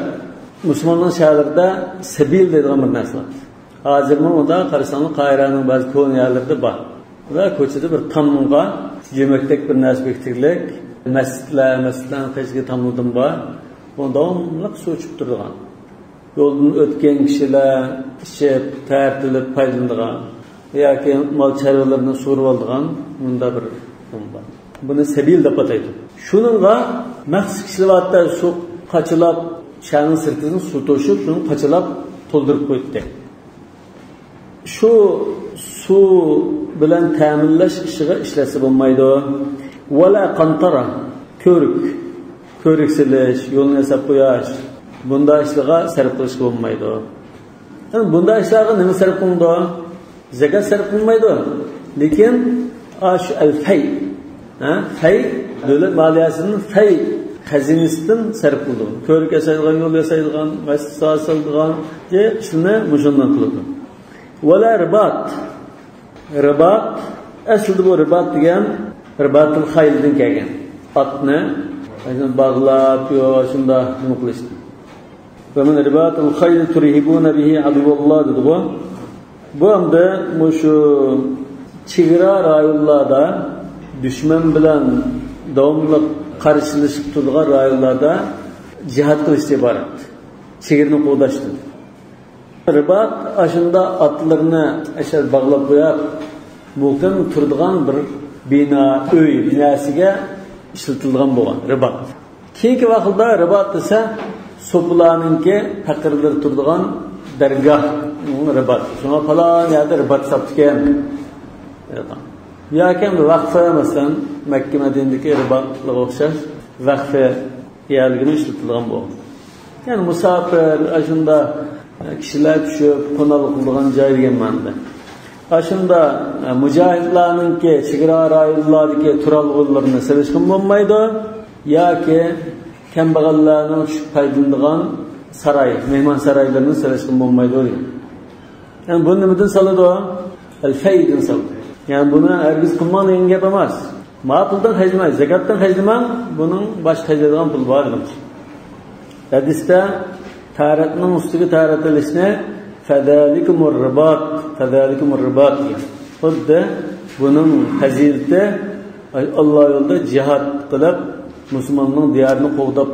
musulmonlar shaharlarida sabil deydigan bir narsa bor. Hozirmi unda Qirg'izistonning Qoyraning ba'zi ko'nyalarida bor. Ular ko'chada bir tamga yemakdek bir narsa bektirlik, masjidlar qishga tamladim bor. Davomli suv ichib turadigan. Yo'ldan o'tgan kishilar ichib, tartilib foydalanadigan yoki mol chorvalarni sug'urib oladigan bunda bir bor. Buni sabil deb ataydi. Shuningga maxsus kishilar suv qachilab, shaning sirtini suv to'shib, shuni qachilab to'ldirib qo'ydi. Shu suv bilan ta'minlash ishiga ishlasa bo'lmaydi. Wala qantara, ko'rik silish, yo'lni yasab qo'yash, bunda ishlarga sarf qilish bo'lmaydi. Yani bunda ishlarga nima sarf qilinadi? Zakat sarf qilinmaydi. Lekin shu al-fay, fay davlat moliyasining fay xazinasidan sarf qilinadi. Ko'rik yasaydigan, yo'l yasaydigan, masjid sotiladigan ishni mushundan qiladi. Wala ribat. Ribat aslida bu ribat degan ribatul xayldan kelgan. Otni bağlab yo shunda nima qilishdi. Va men ribatul khayl turhibuna bihi aduvalloh dedi bu. Bu hamda shu chegara rayonlarda düşman bilan davomli qarshilashib turgan rayonlarda jihad qilishga iborat. Chegirni qo'dashdi. Ribat aşında atlarını aşağı bağlab qo'yib, muhkim turadigan bir bino, uy binasiga ishlatilgan bo'lgan ribat. Keyingi vaqtda ribat desa, so'plarninki faqirlar turadigan dargoh ribat. Shuna falon yerda ribat sotgan. Yoki vaqfa masalan Makka Madinadagi ribatga o'xshash vaqfa yerligini ishlatilgan bo'lgan. Yani musafir aşında kişiler tushib qo'naloq qilgan joy degan ma'noda. Aşında mujahidlarninki chegara rayonlaridagi turalg'inlarni silishgan bo'lmaydi yoki kambag'allarning tushib foydalanadigan saroy, mehmon saroylarini silishgan bo'lmaydi. Yani bu nimadan soladi? Al-faydin soladi. Yani buni hargiz qilmoq degan gap emas. Ma'quldan hajmay, zakatdan hajmang, buning boshqa hajadigan pul bor demoqchi. Hadisda taharatning ustiga taharatilishni fadalikumur ribat diyor. Xuddi buning fazilati Alloh yo'lida jihad qilib musulmonning diyorini qo'g'dab,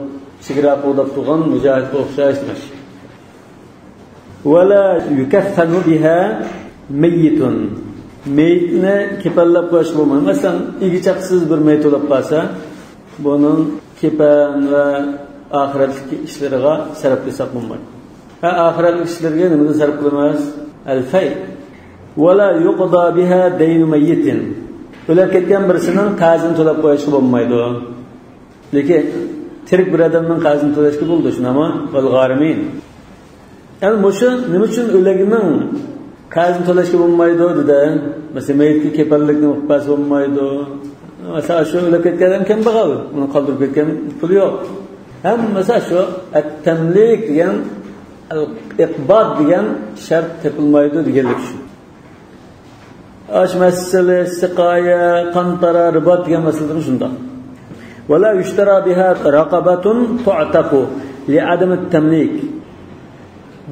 chegara qo'g'dab turgan mujohidga o'xshashdir. Wala yukaffanu biha mayyitun. Meyitni kepallab qo'yish bo'lmaydi. Masalan, igichaqsiz bir meyit bo'lib qolsa, buning kepan va ahiretlik işleriga sarf qilsak bo'lmaydi. Ahiretlik ishlarga nima sarf qilamiz? Al-fay. Wala yuqda biha daynu mayyitin. O'lib ketgan birisining qarzini to'lab qo'yishga bo'lmaydi. Lekin tirik bir odamning qarzini to'lashga bo'ldi, shunami? Val g'arimin. Yani mushu nima uchun o'lagining qarzini to'lashga bo'lmaydi dedi. Masalan, mayitga kepallikni muhbas bo'lmaydi. Masalan, shu o'lib ketgan odam kambag'al, uni qoldirib ketgan pul yo'q. Hem mesela şu at-tamlik degan, al-iqbad degan shart tepilmaydi deganlik shu. Ash masala, siqoya, qantara, ribat degan masalalar shunda. Wala yushtara biha raqabatun tu'taqu li'adam at-tamlik.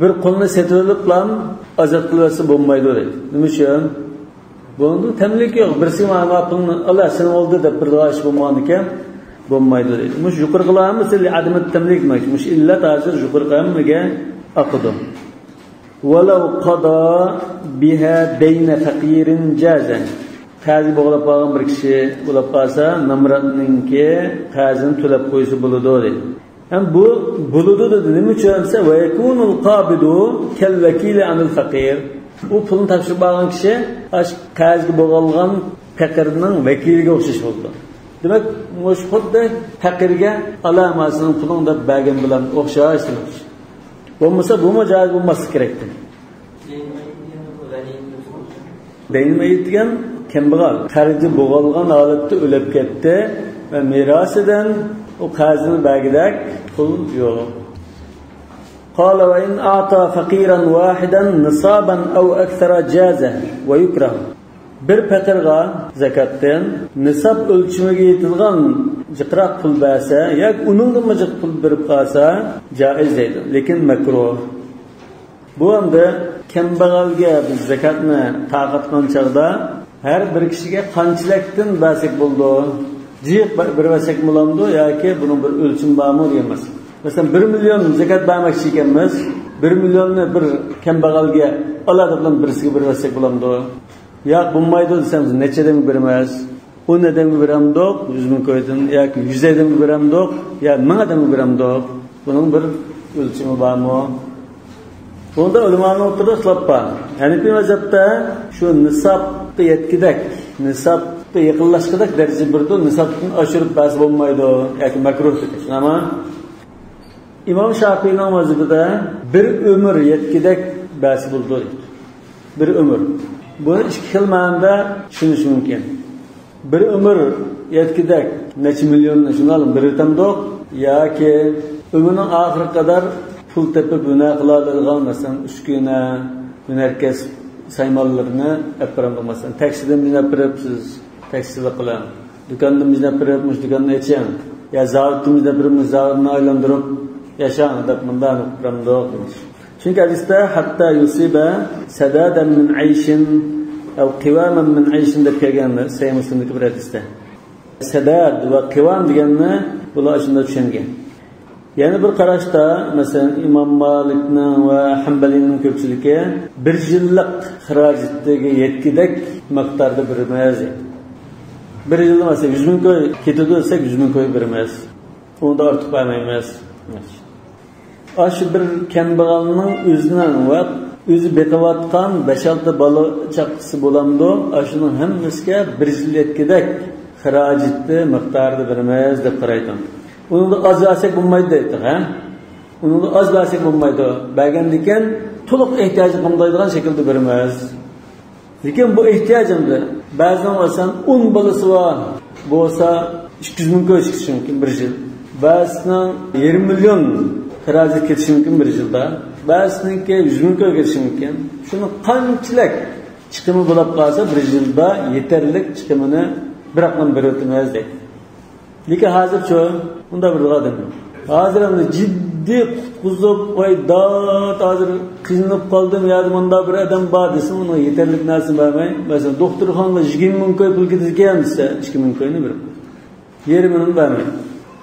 Bir qulni setib olib azat qilsa bo'lmaydi deydi. Nima uchun? Bunda tamlik yo'q. Birisi mana pulni Allah seni oldi deb bir ish bo'lmagani ekan. bo'lmaydi deydi. Mush yuqorqilarimiz li-adam at-tamlik demak. Mush illat hozir yuqorqamiga aqdi. Walau qada biha bayna faqirin jaza. Qazi bo'lib qolgan bir kishi bo'lib qolsa, namratninki qazini to'lab qo'ysa bo'ladi deydi. Ham bu bo'ladi dedi. Nima uchun desa, va yakunul qabidu kal vakili anil faqir. U pulni topshirib olgan kishi qaziga bo'lgan faqirning vakiliga o'xshash bo'ldi. Demek, mush xuddi faqirga alamasini pulini deb bergan bilan o'xshash. Bo'lmasa bu joiz bo'lmasi kerakdi. Deyilmaydi degan kambag'al qarzi bo'lgan holatda o'lib ketdi va merosidan u qarzini bergidak pul yo'q. Qala va in a'ta faqiran wahidan nisaban aw akthara jaza va yukrah. Bir faqirga zakatdan nisab o'lchimiga yetilgan jiqroq pul bersa, yoki uningdan jiq pul berib qolsa, joiz deydi, lekin makruh. Bu hamda kambag'alga biz zakatni taqatgan chaqda har bir kishiga qanchalikdan bersak bo'ldi? Jiq bir bersak bo'lamdi yoki buning bir o'lchim bormi emas. Masalan 1 million zakat bermoqchi ekanmiz, 1 millionni bir kambag'alga oladi bilan birisiga bir bersak bo'lamdi. Yo'q, bo'lmaydi desam, nechadan beramiz? 10 dan beramdoq, 100 ming qo'ydim, yoki 100 dan beramdoq, yoki 1000 dan beramdoq. Buning bir o'lchimi bormi? Bunda ulamoning o'tirib xilofa. Hanifiy mazhabda shu nisobga yetkidak, nisobga yaqinlashqidak daraja birda nisobni oshirib bas bo'lmaydi yoki makruh dedi. Shunami? İmam Şafii'ning mazhabida bir umr yetkidak bas bo'ldi. Bir umr. Buni ikki xil ma'noda tushunish mumkin. Bir umr yetkidak necha millionni shundan bir tamdoq yoki umrning oxiri qadar pul tepib buna qiladigan masalan 3 kunda herkes saymallarni apparam masalan taksidan minib biribsiz, taksichilik qilan. Do'kondan minib biribmiz, do'konni eching. Ya zavodimizda birimiz zavodni aylantirib yashang deb bundan apparamdoq. Çünkü hadiste hatta yusiba sadadan min ayshin ev qivaman min ayshin deb kelgan Sahih Muslim'deki bir hadiste. sadad va qivan deganni bular shunda tushungan. Yana bir qarashda, masalan, Imom Malikning va Hanbaliyning ko'pchiligi 1 yillik xarajatga yetkidek miqdorda bermas. 1 yilda masalan 100 ming ko'y ketadi desak 100 ming ko'y bermas. Unda ortiq bermaymiz. Aşı bir kambag'alning o'zining va o'zi beqiyotgan 5-6 bola chaqisi bo'lamdi. Ashuning hammasiga 1 yil yetkidek xarajatni miqdorda bermas deb qaraydim. Unda az bersak bo'lmaydi deydi, ha? Unda az bersak bo'lmaydi. Bergandikan to'liq ehtiyoji qilmaydigan shaklda bermas. Lekin bu ehtiyojimda ba'zan olsam 10 bolasi bor bo'lsa 200 ming ko'y chiqishi mumkin 1 yil. Ba'zining 20 million xarajat ketishi mumkin 1 yilda. Ba'zininki 100 ming ko'y ketishi mumkin. Shuni qanchalik chiqimi bo'lib qolsa 1 yilda yetarlik chiqimini bir raqam berib deydi. Lekin hozircha unda bir odam. Hozir ham jiddiy qutqizib qo'ydi, hozir qiynalib qoldim, yo'q bunda bir odam bor desa, uni yetarli narsa bermay, masalan, doktorxonaga 20 ming ko'y pul ketadigan desa, 2 ming ko'yni berib. Yerimini bermay.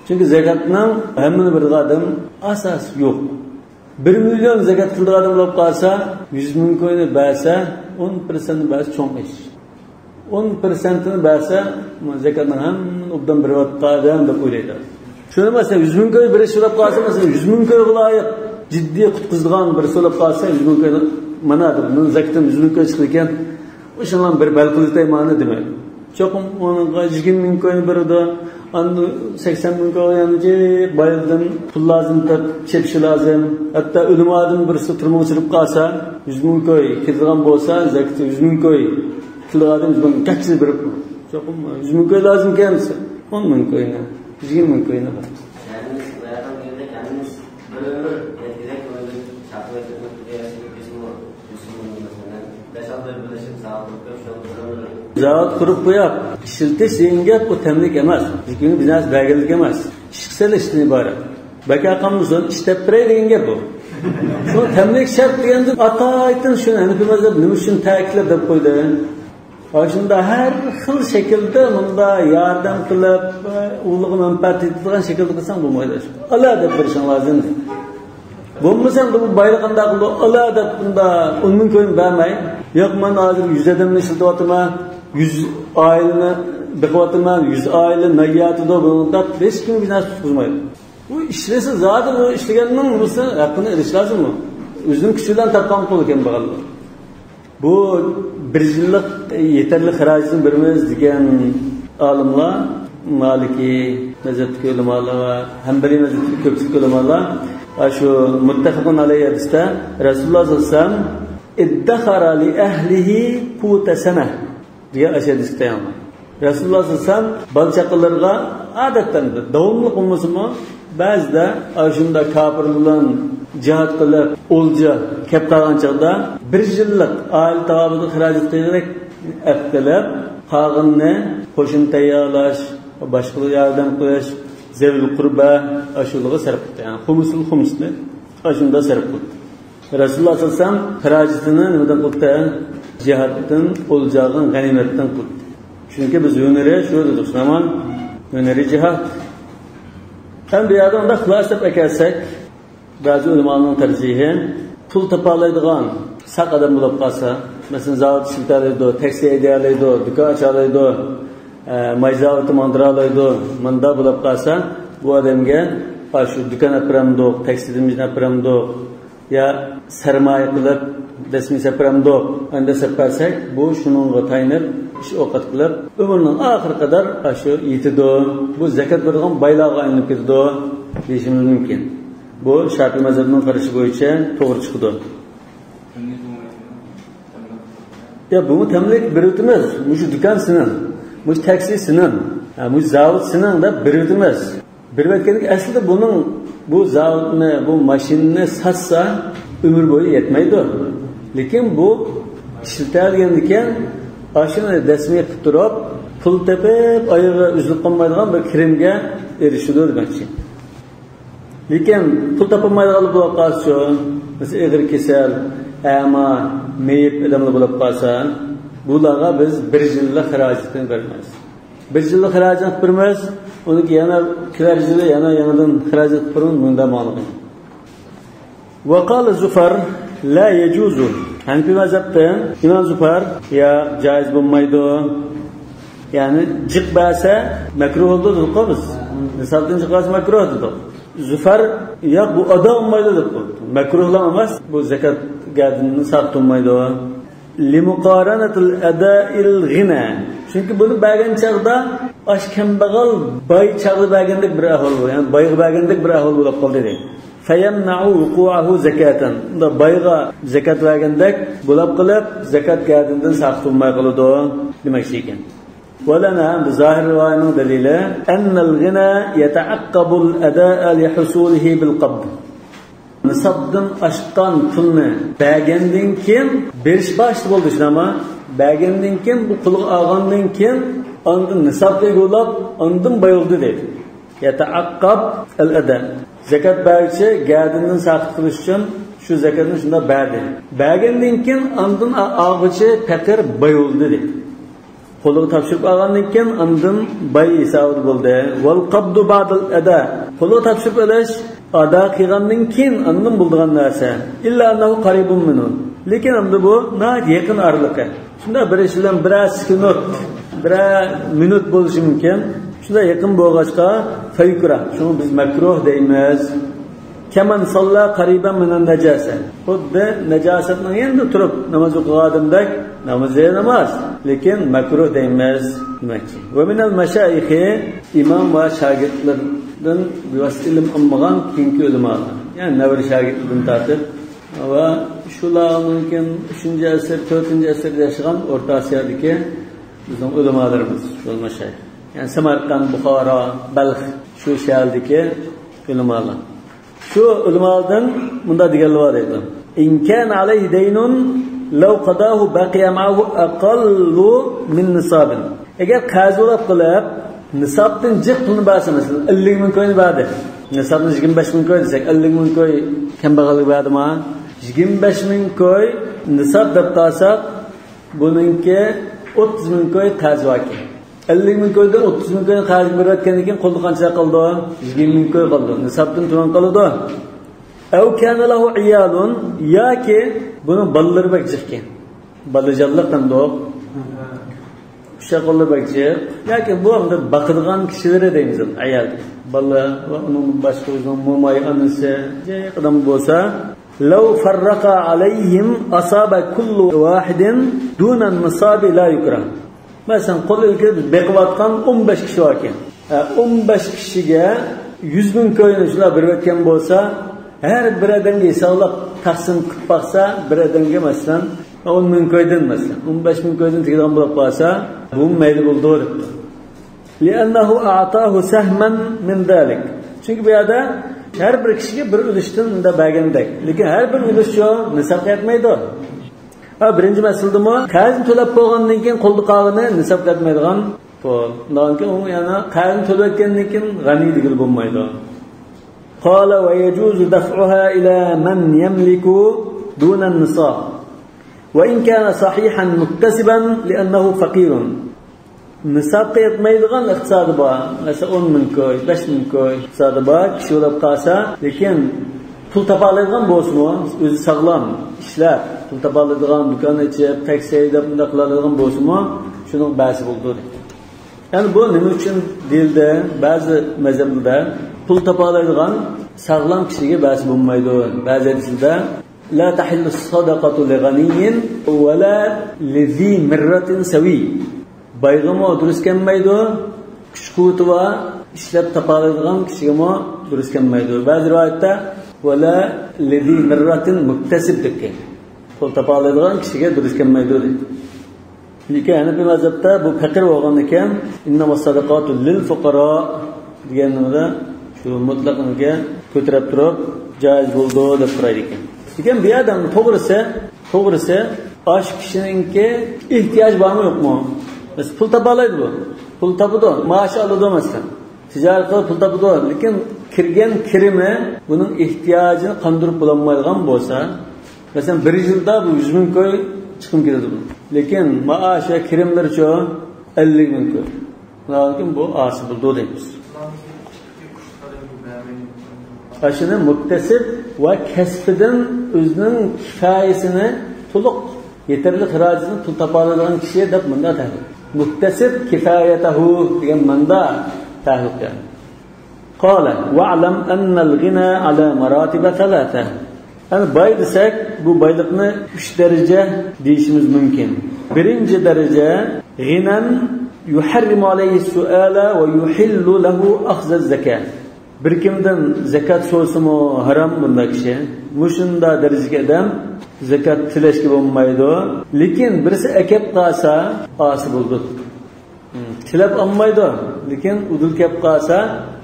Chunki zakatning hammani bir odam asos yo'q. 1 million zakat qildigan odam bo'lib qolsa, 100 ming ko'yni bersa, 10% bersa cho'ng ish. 10%'ni bersa, zakatning hammani obdan berib deb o'ylaydi. Şöyle mesela 100 ming ko'y bir so'lab qolsa, mesela 100 ming ko'y loyiq jiddiy qutqizgan bir so'lab qolsa, 100 ming ko'y mana bunun zakatim 100 ming ko'y chiqdi ekan, o'shalar bir balqilitay ma'ni demaydi. Cho'qim onun 20 ming ko'yni berdi, anda 80 ming ko'y yangi bayıldan pul lazım deb chepishi lazım. Hatta o'lim odam birisi turmuş sürüp qolsa, 100 ming ko'y kelgan bo'lsa, zakati 100 ming ko'y qilgan odam kaççı berib, cho'qim 100 ming ko'y lazım ekansa, 10 ming ko'yni 20 ming ko'yni bor. Kendimiz hayattan girdi, kendimiz böyle ömür etkileyip böyle şartlı etmek diyesin kısmı mesela 5-6 birleşip sağlık şu Zavod qurib qo'yib, ishiltish degan gap bu temlik emas. Lekin biznes belgilik emas. Ishqsel ishdan iborat. Bakaqamizdan ishlab beray degan gap bu. Shu temlik shart deganda ata-aytin shuni Hanifiy mazhab nima uchun ta'kidlab deb qo'ydi? Aslında her xil şekilde bunda yardım qilib, ulug' manfaat etadigan şekilde qilsang bo'lmaydi. Allah deb berishing lozim. Bo'lmasa bu bayrog'anda qildi, Allah deb bunda 10 ming ko'yin bermay, yo'q men hozir 100 odamni ishlatyapman, 100 oilani beqiyapman, 100 oila niyatida bunda hech kim biznes tutmaydi. Bu ishlasa zaten o ishlaganning bo'lsa haqqini olish lozimmi? O'zining kuchi bilan topgan pul ekan bag'allar. Bu 1 yillik yeterli xarajatni beramiz degan olimlar, Maliki mazhabdagi ulamolar va Hanbali mazhabdagi ko'pchilik ulamolar shu muttafaqun alayhi hadisda Rasululloh sollallohu alayhi vasallam iddakhara li ahlihi quta sana degan hadisda aytgan. Rasululloh sollallohu alayhi vasallam balchaqalarga odatdan davomli bo'lmasimi, ba'zida shunda kofirlar jihad qilib o'lja kelib qolgan chog'da 1 yillik oila taomiga xarajat qilib qilib qolganni qo'shin tayyorlash, boshqa yordam qilish, zevil qurba ashulaga sarf qildi. Ya'ni xumusni ashunda sarf qildi. Rasululloh sollallohu alayhi vasallam xarajatini nimadan qildi? Jihaddan o'ljagan g'animatdan qildi. Chunki biz yo'nari shu dedik, zamon yo'nari jihad. Ham bu yerda unda xuloslab aytsak, ba'zi ulamolarning tarjihi pul topalaydigan saq odam bo'lib qolsa, masalan, zavod ishlatardi, taksi haydalaydi, do'kon ochalaydi, mayzavod mandiralaydi, manda bo'lib qolsa, bu odamga shu do'kon ochramdi, taksini ochramdi, ya sarmoya qilib rasmiy sapramdi, unda saparsak, bu shuningga tayinib ish ovqat qilib, umrining oxiri qadar shu yetidi. Bu zakat bergan baylarga aylanib ketadi deyishimiz mumkin. Bu Shafiy mazhabining qarashi bo'yicha to'g'ri chiqdi. Ya bu temlik birikimiz, bu do'kon sinan, bu taksi sinan, bu zavod sinan deb birikimiz. Birikkanlik aslida buning bu zavodni, bu mashinani satsa umr bo'yi yetmaydi. Lekin bu ishlatilgan ekan, ashuni rasmiy qilib turib, pul tepib, oyog'i uzilib qolmaydigan bir kirimga erishadi demoqchi. Lekin pul topolmaydigan bo'lib qolsa, masalan, egri kasal, ama, meyib odamlar bo'lib qolsa, bularga biz 1 yillik xarajatni beramiz. bir yillik xarajat qilamiz, uni yana kelar yili yana yangidan xarajat qilamiz, bunda ma'lum. Wa qala Zufar la yajuzu. Hanfi mazhabdan İmam Zufar ya jaiz bo'lmaydi. Yani jiq ba'sa makruh bo'ldi deb qo'yamiz. Nisabdan jiqasi makruh dedi. Zufar yo'q bu ado olmaydi deb qo'ydi. Makruhlar emas, bu zakat gadini saqlanmaydi. Limuqaranatil ada'il ghina. Chunki buni bergan chaqda osh kambag'al boy chaqda bergandek bir ahvol bo'ladi. Yani boyga bergandek bir ahvol bo'lib qoldi deydi. Fayamna'u wuqu'ahu zakatan. Unda boyga zakat bergandek bo'lib qilib, zakat gadinidan saqlanmay qoladi demoqchi ekan. ولنا بظاهر رواية دليلا أن الغنى يتعقب الأداء لحصوله بالقبض. Nisabdan aşkan pulni bergandan keyin berish başlı bo'ldi shunama. Bergandan keyin bu pulni olgandan keyin ondan nisabga bo'lib, ondan boyildi deydi. Yata'aqqab al-ada. Zakat beruvchi gadindan saqit qilish uchun shu zakatni shunda berdi. Bergandan keyin ondan olg'uchi faqir boyildi deydi. Qo'lga topshirib olgandan keyin ondan bay hisobi bo'ldi. Wal qabdu ba'dal ada. Qo'lga topshirib olish ado qilgandan keyin ondan bo'lgan narsa. Illa annahu qaribun minhu. Lekin endi bu yaqin oraliqqa. Shunda birisi bilan biroz sekund, bir minut bo'lishi mumkin. Shunda yaqin bo'lg'achqa faykura. Shuni biz makruh deymiz. Kaman salla qariban minan najasa. Xuddi najosatni endi turib namoz o'qiganimdek namoz emas, lekin makruh deymiz demakchi. Va minal mashayixi imom va shogirdlardan ilm olmagan keyingi ulamolar. Ya'ni navr shogirdlardan tortib va shular mumkin 3-asr, 4-asrda yashagan O'rta Osiyodagi bizning ulamolarimiz, shu mashayix. Yani Samarqand, Buxoro, Balx shu shahardagi ulamolar. Şu ulamadan bunda deganlar bor edi. In kana alayhi daynun law qadahu baqiya ma'ahu aqallu min nisabin. Agar qarzolab qilib nisabdan jiq pulni bersa, masalan 50 ming ko'yni berdi. Nisabni 25 ming ko'y desak, 50 ming ko'y kambag'allik berdimi? 25 ming ko'y nisab deb qarsak, buningki 30 ming ko'y qarz bor ekan. 50 ming ko'ydan 30 ming ko'y qarz berayotgandan keyin qo'lda qancha qoldi? 20 ming ko'y qoldi. Nisabdan tuman qoldi. Aw kana lahu iyalun yoki buni ballar bakchiqkan. Balajallikdan do'q. O'sha qo'llar bakchi yoki bu hamda baqirgan kishilar deymiz, ayol. Balla va uning boshqa o'zining mo'may anisi, qadam bo'lsa, law farraqa alayhim asaba kullu wahidin duna an-nisab la yukra. Mesela qo'lga beqiyotgan 15 kishi bor ekan. 15 kishiga 100 ming ko'yni shular berayotgan bo'lsa, har bir odamga hisoblab taqsim qilib baxsa, bir odamga masalan 10 ming ko'ydan masalan 15 ming ko'ydan tegadigan bo'lib qolsa, bu mayli bo'ldi. Li'annahu a'tahu sahman min dalik. Chunki bu yerda har bir kishiga bir ulushdan unda bergandek. Lekin har bir ulush nisab yetmaydi. Birinci meseldimi? Qarzini to'lab qo'ygandan keyin qo'lda qolgani nisab qatmaydigan pul. Undan keyin u yana qarzini to'layotgandan keyin g'ani degil bo'lmaydi. Qala va yajuzu daf'uha ila man yamliku duna an-nisab. Wa in kana sahihan muktasiban li'annahu faqirun. Nisabga yetmaydigan iqtisodi bor. Masalan 10 ming ko'y, 5 ming ko'y iqtisodi bor, kishi bo'lib qolsa, lekin pul topa oladigan bo'lsa-mu, o'zi sog'lom ishlar, pul topa oladigan, do'kon ochib, taksi haydab bunday qiladigan bo'lsa-mu, shuning ba'zi bo'ldi. Ya'ni bu nima uchun deyildi? Ba'zi mazhablarda pul topa oladigan sog'lom kishiga ba'zi bo'lmaydi. Ba'zi hadislarda la tahillu sadaqatu li ghaniyyin wa la li zi mirratin sawi. Bayg'amo durust kelmaydi, kuch-quvvati va ishlab topa oladigan kishiga durust kelmaydi. Ba'zi rivoyatda wala ladhi mirratin muktasib degan. Pul topa oladigan kishiga durust kelmaydi deydi. Lekin Hanafi mazhabda bu faqir bo'lgan ekan, innamas sadaqatu lil fuqara deganida shu mutlaqniga ko'tarib turib joiz bo'ldi deb turadi ekan. Lekin bu odam to'g'risi osh kishininki ehtiyoj bormi yo'qmi? Biz pul topa oladi bu. Pul topadi, maosh oladi masalan. Tijorat qilib pul topadi, lekin kirgan kirimi buning ehtiyojini qondirib bo'lolmaydigan bo'lsa, masalan 1 yilda bu 100 ming ko'y chiqim keladi. Lekin maosh va kirimlar uchun 50 ming ko'y. Lakin bu asıl buldu deymiz. Aşını muktasib ve kesbiden özünün kifayesini tuluq yeterli xirajını pul tapalaydigan kişiye deb munda tahliq. Muktasib kifayetehu degan manda tahliq yani. Qala wa'lam anna al-ghina ala maratib thalatha. Yani bay desek bu baylıkni 3 derece deyişimiz mümkün. Birinci derece ghinan yuharrimu alayhi su'ala ve yuhillu lahu akhz az-zakat. Bir kimden zakat so'rasimi haram bunda kishi. Mushunda darajaga adam zakat tilashga bo'lmaydi. Lekin birisi akab qolsa, osi bo'ldi. Tilab olmaydi. Lekin udul kep qolsa,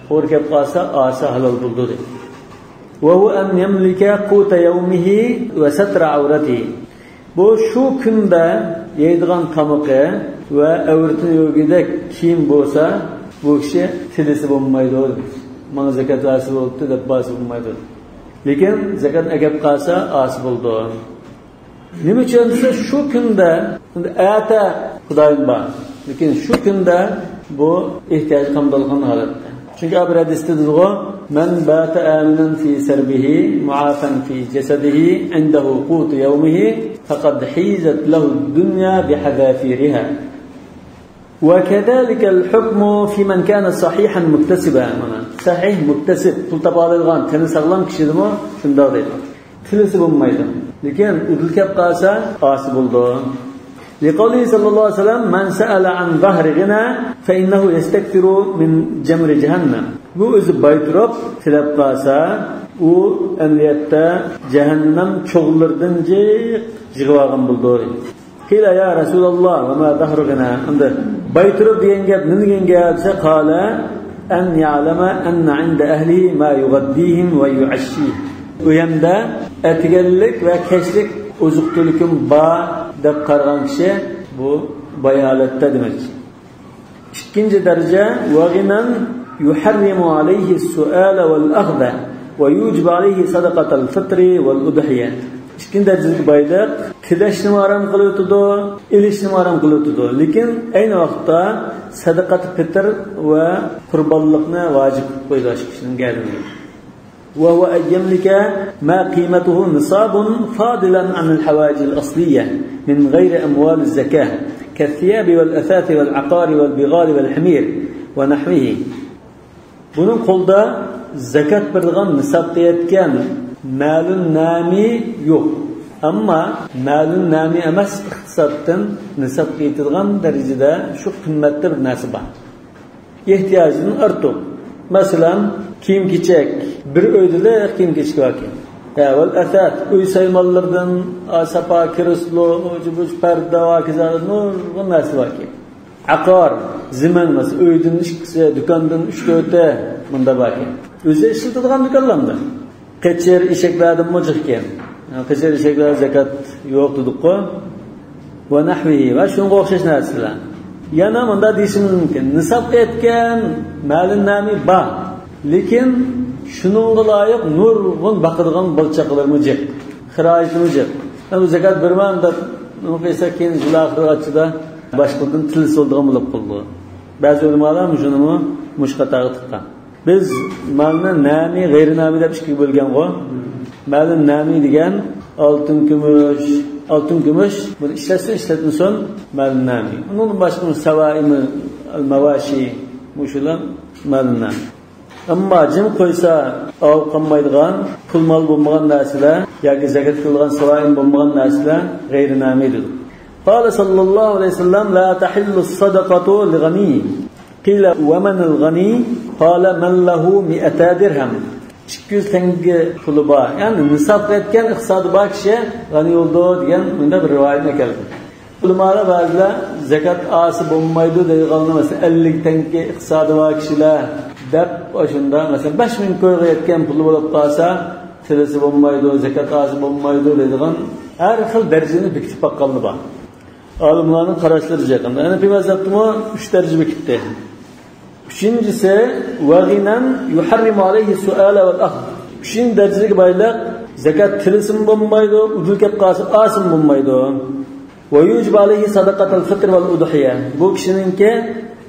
xo'r kep qolsa, osi halol bo'ldi. Wa huwa an yamlika quta yawmihi wa satra awratihi. Bu shu kunda yeydigan tamoqi va avratini yo'gidek kiyim bo'lsa, bu kishi tilisi bo'lmaydi. Mana zakat asıl oldu deb bas bo'lmaydi. Lekin zakat agab qolsa asıl bo'ldi. Nima uchun desa shu kunda ata Xudoyim bor. Lekin shu kunda bu ehtiyoj qamdalgan holatda. Chunki bir hadisda deydi, "Man bata aminan fi sarbihi, mu'afan fi jasadihi, indahu qut yawmihi, faqad hizat lahu ad-dunya bihadafiriha." وكذلك الحكم في من كان صحيحا مكتسبا. صحيح مكتسب pul tapalaydigan teni sog'lom kishidimi shunday deydi. Tilisi bo'lmaydi. Lekin udul kep qolsa osi bo'ldi. Liqoli sallallohu alayhi vasallam man sa'ala an zahri ghina fa innahu yastakthiru min jamri jahannam. Bu o'zi baytirib tilab qolsa u amriyatda jahannam cho'g'laridan jig'vagan bo'ldi. Qila ya Rasululloh va ma dahrugina. Unda baytirib degan gap nima degan gap desa qala an ya'lama anna 'inda ahlihi ma yughaddihim va yu'ashshi. U yanda atiganlik va kechlik oziq-tulikim bor deb qaragan kishi bu bayolatda demak. Ikkinchi daraja vag'inan yuharrimu alayhi as-su'ala wal akhdha va yujibu alayhi sadaqatal fitri wal udhiyah. İkinci derecedeki baylık tilashni haram qilib ilishni haram qilib. Lekin aynı vaqtda sadaqat fitr va qurbonlikni vojib qo'ylash kishining gelmiyor. Ve huwa ayyamlika ma qimatuhu nisabun fadilan an al-hawaij al-asliyya min ghayri amwal az-zakah kath-thiyab wal-athath wal-aqar wal-bighal wal-hamir ve nahwihi. Bunun qo'lda zakat bergan nisabga yetgan malun nami yok. Ama malun nami emas iqtisoddan nisab qitilgan darajada shu qimmatli bir narsa bor. Ehtiyojini ortiq. Masalan, kiyim-kechak bir o'ydida kiyim-kechak bor. Vel asat uy saymallardan asapa kirislo ujubuj parda va kizarlar bu narsa bor. Aqor ziman mas uydan ishqisi do'kondan 3-4 bunda bor. O'zi ishlatadigan do'konlarda Keçer eşeklerden mıcıkken. Keçer eşekler zekat yok dedik-ku. Ve nahvihi ve şunga o'xshash narsalar. Yana bunda deyishimiz mumkin. Nisab etgan malin nami bor. Lekin shuningga loyiq nurg'un baqadigan bolchaqlarimiz yo'q. Xirojimiz yo'q. Bu zakat berman deb nima qilsa keyin jiloqirachida boshqadan til soldigan bo'lib qoldi. Ba'zi ulamolar shuni mushqataga tiqqan. Biz malni nami, g'ayri nami deb ikkiga bo'lgan-ku. Malni nami degan oltin kumush, buni ishlatmasin malni nami. Undan boshqa savaimi, al-mawashi, mushular malni nami. Ammo jim qo'ysa, qolmaydigan, pul mol bo'lmagan narsalar yoki zakat qilingan savaim bo'lmagan narsalar g'ayri nami dedi. Qala sallallohu alayhi vasallam la tahillu as-sadaqatu li-ghani. Qila wa man al-ghani? Qala man lahu 100 dirham. 200 tenge puli bor. Ya'ni nisob etgan iqtisodi bor kishi g'ani bo'ldi degan bunda bir rivoyatga keldi. Ulamolar ba'zilar zakat osi bo'lmaydi deydiganlar masalan 50 tenge iqtisodi bor kishilar deb o'shunda masalan 5000 ko'yga yetgan puli bo'lib qolsa tilisi bo'lmaydi, zakat osi bo'lmaydi deydigan har xil darajani bekitib qo'yganlar bor. Olimlarning qarashlari yaqin. Ana bu mazhabda 3 daraja bekitdi. Üçüncüsü vaginan yuharrimu alayhi su'ala vel akh. Üçüncü derecedeki baylar zakat tilisim bo'lmaydi, udul kep qolsa osim bo'lmaydi. Ve yujibu alayhi sadaqatul fitr vel udhiya. Bu kishininki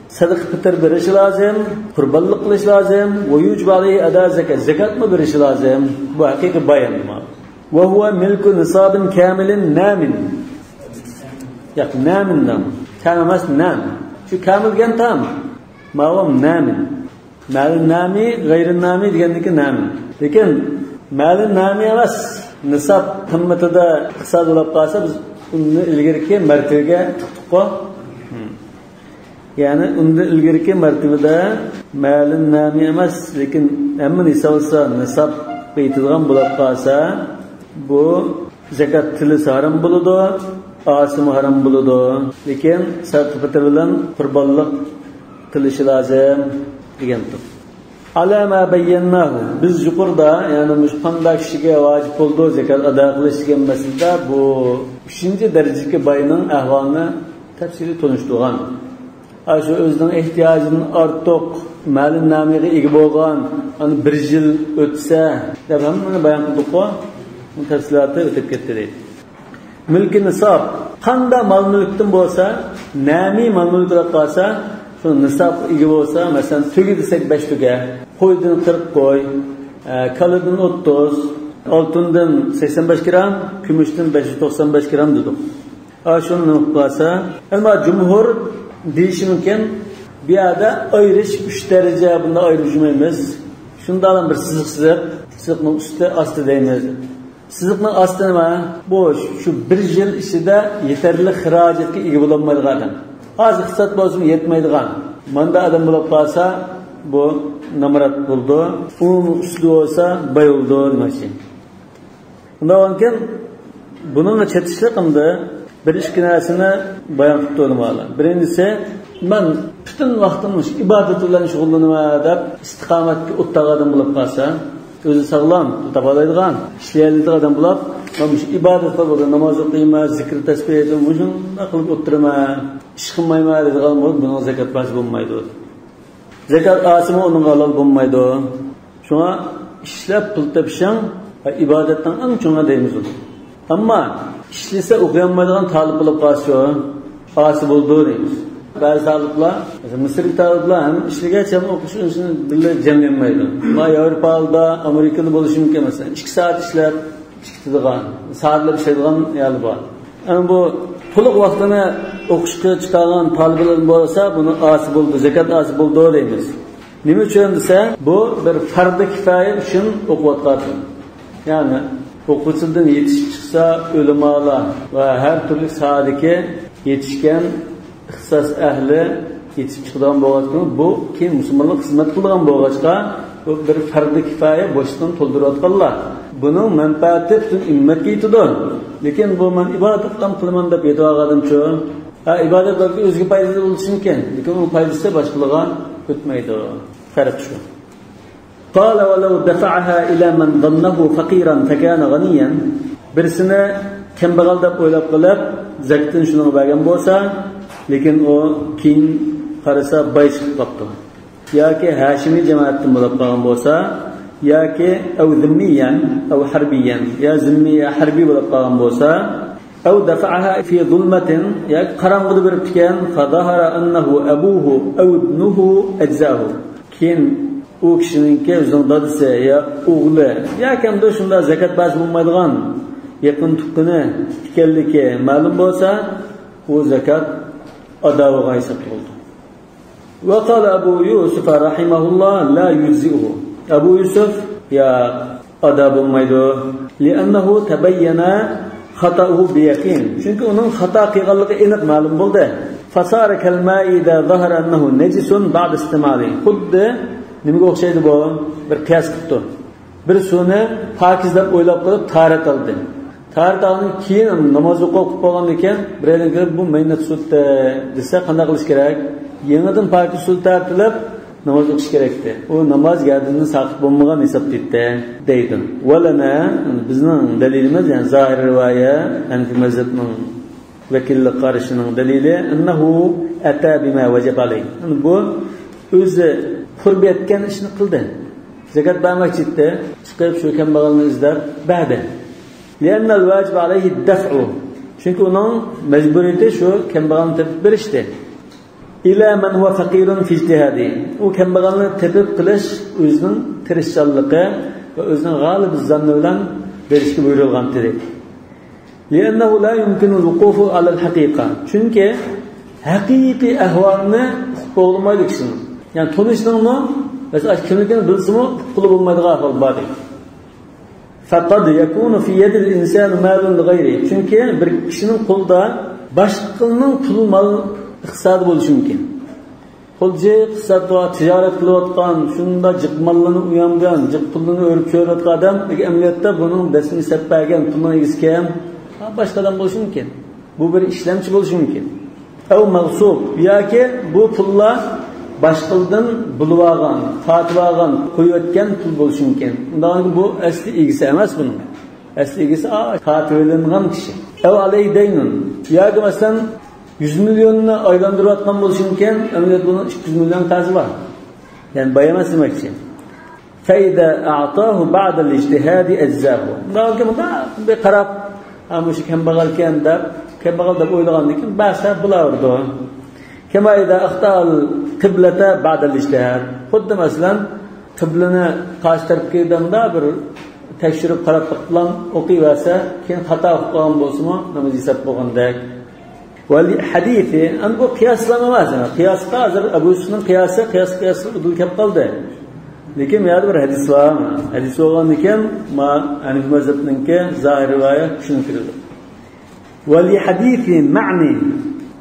Sadaka fitr berishi lozim, qurbonlik qilish lozim, va yujib alayhi ada zakat. Zakatni berishi lozim. Bu haqiqiy bayon. Va huwa milku nisabin kamilin namin. Yo'q, namindan. Kam emas, nam. Shu kamil degan tam. Ma'lum namin. Malin nami, g'ayri nami deganniki namin. Lekin malin nami emas. Nisab qimmatida hisob bo'lib qolsa biz uni ilgirki martabaga tiqdiq-ku. Ya'ni unda ilgirki martabada malin nami emas, lekin hamma hisobsa nisab qaytadigan bo'lib qolsa, bu zakat tili haram bo'ladi, asimi haram bo'ladi. Lekin sertifikat bilan qurbonlik qilish lozim degandir. Alama bayyanahu. Biz yuqorida, ya'ni mushqanda kishiga vojib bo'ldi zakat ado qilish degan masalada bu 3-darajadagi boyning ahvolini tafsili tunishtirgan. Shu o'zining ehtiyojidan ortiq ma'lum namiga ega bo'lgan, ani 1 yil o'tsa, deb hammani bayon qildik-ku. Bu tafsilotlar o'tib ketdi deydi. Mulki nisob qanday mol-mulkdan bo'lsa, nami mol-mulklar qolsa, shu nisob ega bo'lsa, masalan, tugi desak 5 tuga, qo'ydan 40 qo'y, kaladan 30, oltindan 85 gram, kumushdan 595 gram dedik. Shuni qilsa, ammo jumhur deyishi mumkin, bu yerda ayrish 3 daraja bunda ayrishmaymiz. Shundan bir siziqning usti osti deymiz. Siziqning osti nima? Bu shu 1 yil ichida yetarli xarajatga ega bo'lmaydigan odam. Hozir iqtisod bo'lsin yetmaydigan. Manda adam bo'lib qolsa, bu namrat bo'ldi. U usti bo'lsa bayıldı demoqchi. Undan keyin buning chetishliqimda bir ikki narsani bayon qilib o'tdim. Birinchisi, men butun vaqtimni ibodat bilan shug'ullanaman deb istiqomatga o'tgan bo'lib qolsa, o'zi sog'lom, topalaydigan, ishlaydigan odam bo'lib, men shu ibodatlar bo'ldi, namoz o'qiyman, zikr tasbih aytaman, shunday qilib o'tiraman, ish qilmayman degan bo'lib, buni zakat vojib bo'lmaydi. Zakat asimi uning halol bo'lmaydi. Shunga ishlab pul topishing ibodatdan eng cho'nga deymiz. Ammo ishlasa o'qiolmaydigan talib bo'lib qolsa, asi bo'ldi deymiz. Ba'zi taliblar, Misrlik taliblar ham ishlagacha o'qish uchun billa jamlanmaydi. Ma Yevropada, Amerikada bo'lishi mumkin emas. 2 soat ishlab chiqadigan, soatlab ishlaydigan yali bor. Ama bu to'liq vaqtini o'qishga chiqargan taliblar bo'lsa, buni asi bo'ldi, zakat asi bo'ldi deymiz. Nima uchun desa, bu bir farz kifoya uchun o'qiyotgan. Ya'ni o'quvchidan yetishib chiqsa, ulamolar va har turli soatga yetishgan ixtisos ahli yetishib chiqadigan bo'lgan, bu keyin musulmonlar xizmat qiladigan bo'lg'achqa, bu bir farz kifoya boshdan to'ldirayotganlar. Buning manfaati butun ummatga yetadi. Lekin bu men ibodat qilaman deb aytganimcha, ibodatlarga o'ziga foydali bo'lishi mumkin, lekin u foydasi boshqalarga o'tmaydi. Farq shu. Qala wa law dafa'aha ila man dhannahu faqiran fakana ghaniyan. Birisini kambag'al deb o'ylab qilib, zakatni shuni bergan bo'lsa, lekin u keyin qarasa boy chiqib qoldi. Yoki Hashimiy jamoatdan bo'lib qolgan bo'lsa, yoki aw zimmiyan aw harbiyan, ya zimmi ya harbiy bo'lib qolgan bo'lsa, aw dafa'aha fi zulmatin, ya qarang'ida berib ekan, fadahara annahu abuhu aw ibnuhu ajzahu. Keyin u kishiningki o'zining dadasi ya o'g'li yoki shunda zakat bas bo'lmaydigan yaqin tuqqani ekanligi ma'lum bo'lsa, u zakat adaviga hisoblanadi. Wa qala Abu Yusuf rahimahullah la yujzi'uhu. Abu Yusuf ya adab bo'lmaydi. Li'annahu tabayyana xata'uhu biyaqin. Chunki uning xato qilganligi aniq ma'lum bo'ldi. Fasara kalma'i idza zahara annahu najisun ba'da istimali. Xuddi nimaga o'xshaydi bu? Bir qiyos qildi. Bir suvni pokiz deb o'ylab qilib tarat oldi. Tarat olgan keyin namoz o'qib qolgan ekan, biraydan kirib bu maynat suvda desa qanday qilish kerak? Yangidan pokiz suv tartilib namoz o'qish kerakdi. U namoz gardini saqib bo'lmagan hisobda deydi. Valana bizning dalilimiz, ya'ni zohir rivoya, Hanafi mazhabining vakillik qarishining dalili annahu ata bima wajaba alayh. Bu o'zi qurb etgan ishni qildi. Zakat bermoqchi edi, chiqib shu kambag'alni izlab berdi. Lianna al-wajib alayhi ad-daf'u. Chunki uning majburiyati shu kambag'alni tepib berishdi. ila man huwa faqirun fi ijtihadi. U kambag'alni tepib qilish o'zining tirishchanligi va o'zining g'olib zanni bilan berishga buyurilgandir. Li'annahu la yumkinu al-wuqufu 'ala al-haqiqa. Chunki haqiqiy ahvolni qo'g'lamaydi kishini. Ya'ni tunishninmi, mesela kimligini bilsimi, qulib bo'lmaydigan ahvol bor. Faqad yakunu fi yadi al-insan malun li ghayri. Chunki bir kishining qo'lida boshqaning pul mol iqtisodi bo'lishi mumkin. Qo'lji iqtisodda tijorat qilayotgan, shunda jiqmallarni uyangan, jiq pulini o'rib ko'rayotgan odam, amaliyotda buning dasini sappagan, pulni egizga ham boshqa odam bo'lishi mumkin. Bu bir ishlamchi bo'lishi mumkin. Aw ma'sub, yoki bu pullar boshqalardan bulib olgan, tatib olgan, qo'yayotgan pul bo'lishi mumkin. Undan bu asli egisi emas buning. Asli egisi tatib kishi. Aw alaydaynun, yoki masalan 100 milyonni aylantirayotgan bo'lishi mumkin, amaliyot buning 200 million qarzi bor. Ya'ni bayamas demakchi. Fayda a'tahu ba'da al-ijtihadi ajzahu. Bunga qarab, amush kambag'al ekan deb, kambag'al deb o'ylagandan keyin ba'sa bulardi. Kama ida axtal qiblata ba'da al-ijtihad. Xuddi masalan qiblani qarshi tarafga damda bir tekshirib qarab bilan o'qiyversa, keyin xato qilgan bo'lsa-mu, namoz hisob bo'lgandek. Wal hadithi an bu qiyoslama emas. Qiyosga hozir Abu Yusufning qiyosi udul kelib qoldi. Lekin bu yerda bir hadis var. Hadis bo'lgan ekan, ma Hanifi mazhabiningki zohir rivoyat tushuntirildi. Wal hadithi ma'ni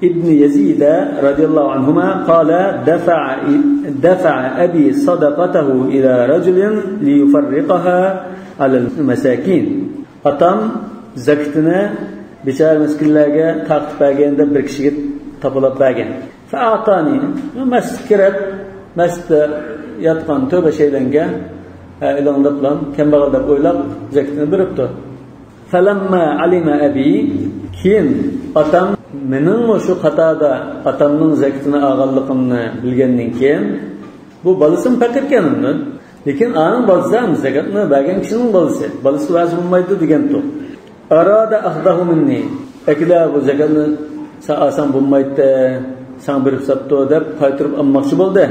ابن يزيد رضي الله عنهما قال دفع أبي صدقته إلى رجل ليفرقها على المساكين. Atam zakatını bichar miskinlarga taqib berganda bir kishiga topilib bergan. Fa'atani maskirat masta yotgan to'ba shaylanga ilonlar bilan kambag'al deb o'ylab zakatini beribdi. Falamma alima abi, keyin atam mening shu xatoda atamning zakatini olganligimni bilgandan keyin bu balasim fakir ekanimni, lekin aning balasi ham zakatni bergan kishining balasi vazi bo'lmaydi degandi. Arada ahdahu minni, akila bu zakatni sa'asan bo'lmaydi, san berib sapto deb qaytirib olmoqchi bo'ldi.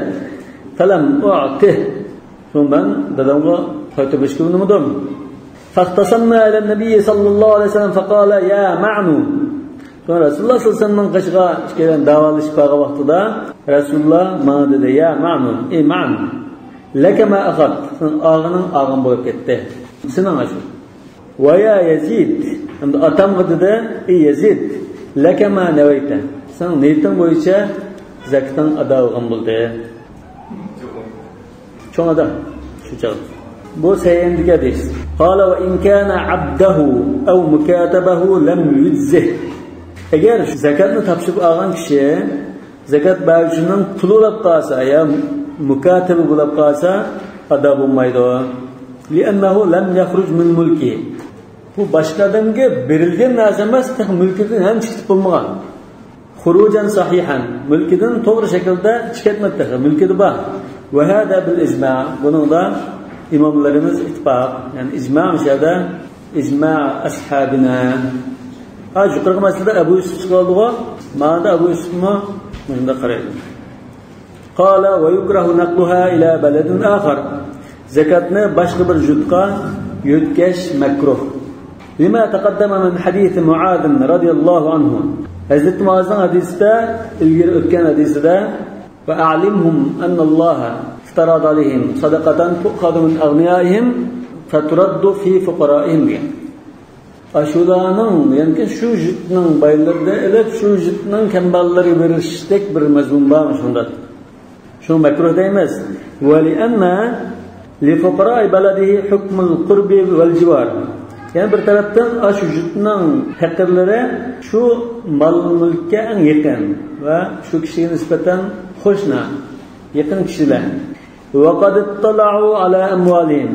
Falam u'ti, shundan dadamga qaytirib berishga urindim. Faqtasamna ila nabiy sallallohu alayhi vasallam faqala ya ma'nu. Rasulullah sallallahu aleyhi ve sellem'in kaçığa çıkan davalış bağı vaxtıda Rasulullah bana dedi ya ma'nun, ey ma'nun leke ma ahat, ağının ağın boyup gitti. Sinan aşır. Ve ya Yazid, atam dedi ey Yazid leke ma neveyte, sen niyetin boyunca zakatın adavğın buldu. Çoğun adam şu çağır. Bu seyyendike hadis. Qala ve in kana abdahu ev mukatabahu lem yudzih. Eğer zakatni topshirib olgan kishi zakat beruvchining puli bo'lib qolsa ya mukatabi bo'lib qolsa ado bo'lmaydi. Li'annahu lam yakhruj min mulki. Bu boshqa odamga berilgan narsa emas, mulkidan ham chiqib bo'lmagan. Xurujan sahihan, mulkidan to'g'ri shaklda chiqatmadi, mulkida bor. Va hada bil ijma'. Buningda imomlarimiz ittifoq, ya'ni ijma' mishada ijma' ashabina. Yuqorqi masalada Abu Yusuf chiqoldi-ku, mana Abu Yusufmi bunda qaraydi. Qala va yukrahu naqluha ila baladin akhar. Zakatni boshqa bir yurtga yotkash makruh. Lima taqaddama min hadith Muad radhiyallohu anhu. Hazrat Muazning hadisida, ilgari o'tgan hadisida va a'limhum anna Alloh iftarada alayhim sadaqatan tuqadu min aghniyaihim faturaddu fi fuqaraihim. Aşularning, yani şu jitning baylarida elib şu jitning kambag'allarga berishdek bir mazmun bor shunda. Shu makruh deymiz. Va li anna li fuqara'i baladihi hukmul qurbi val jivar. Yani bir tarafdan shu jitning faqirlari shu mol mulkka yaqin va shu kishiga nisbatan qo'shna, yaqin kishilar. Wa qad ittala'u ala amwalihim.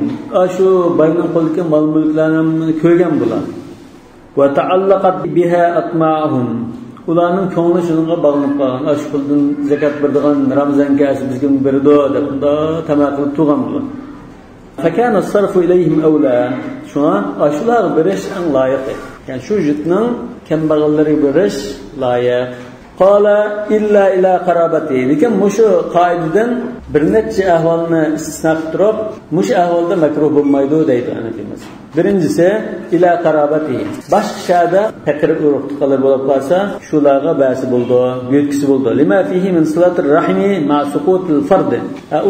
Shu bayning qo'lga mol mulklarini ko'rgan bular. Ve taallaqat biha atma'uhum. Ularning ko'ngli shunga bog'lanib qolgan. Shu puldan zakat beradigan Ramazon kasi bizga berdi deb unda tamaq qilib turgan bular. Fakana as-sarfu ilayhim awla. Shuna shular berish eng loyiq. Yani shu jitning kambag'allariga berish loyiq. Qala illa ila qarabati. Lekin mushu qoidadan bir necha ahvolni istisno qilib turib, mush ahvolda makruh bo'lmaydi deydi Hanafiylar. Birinchisi ila qarabati. Boshqa shada faqir urug'lar bo'lib qolsa, shularga ba'si bo'ldi, yo'tkisi bo'ldi. Lima fihi min silatir rahimi ma suqutil fard.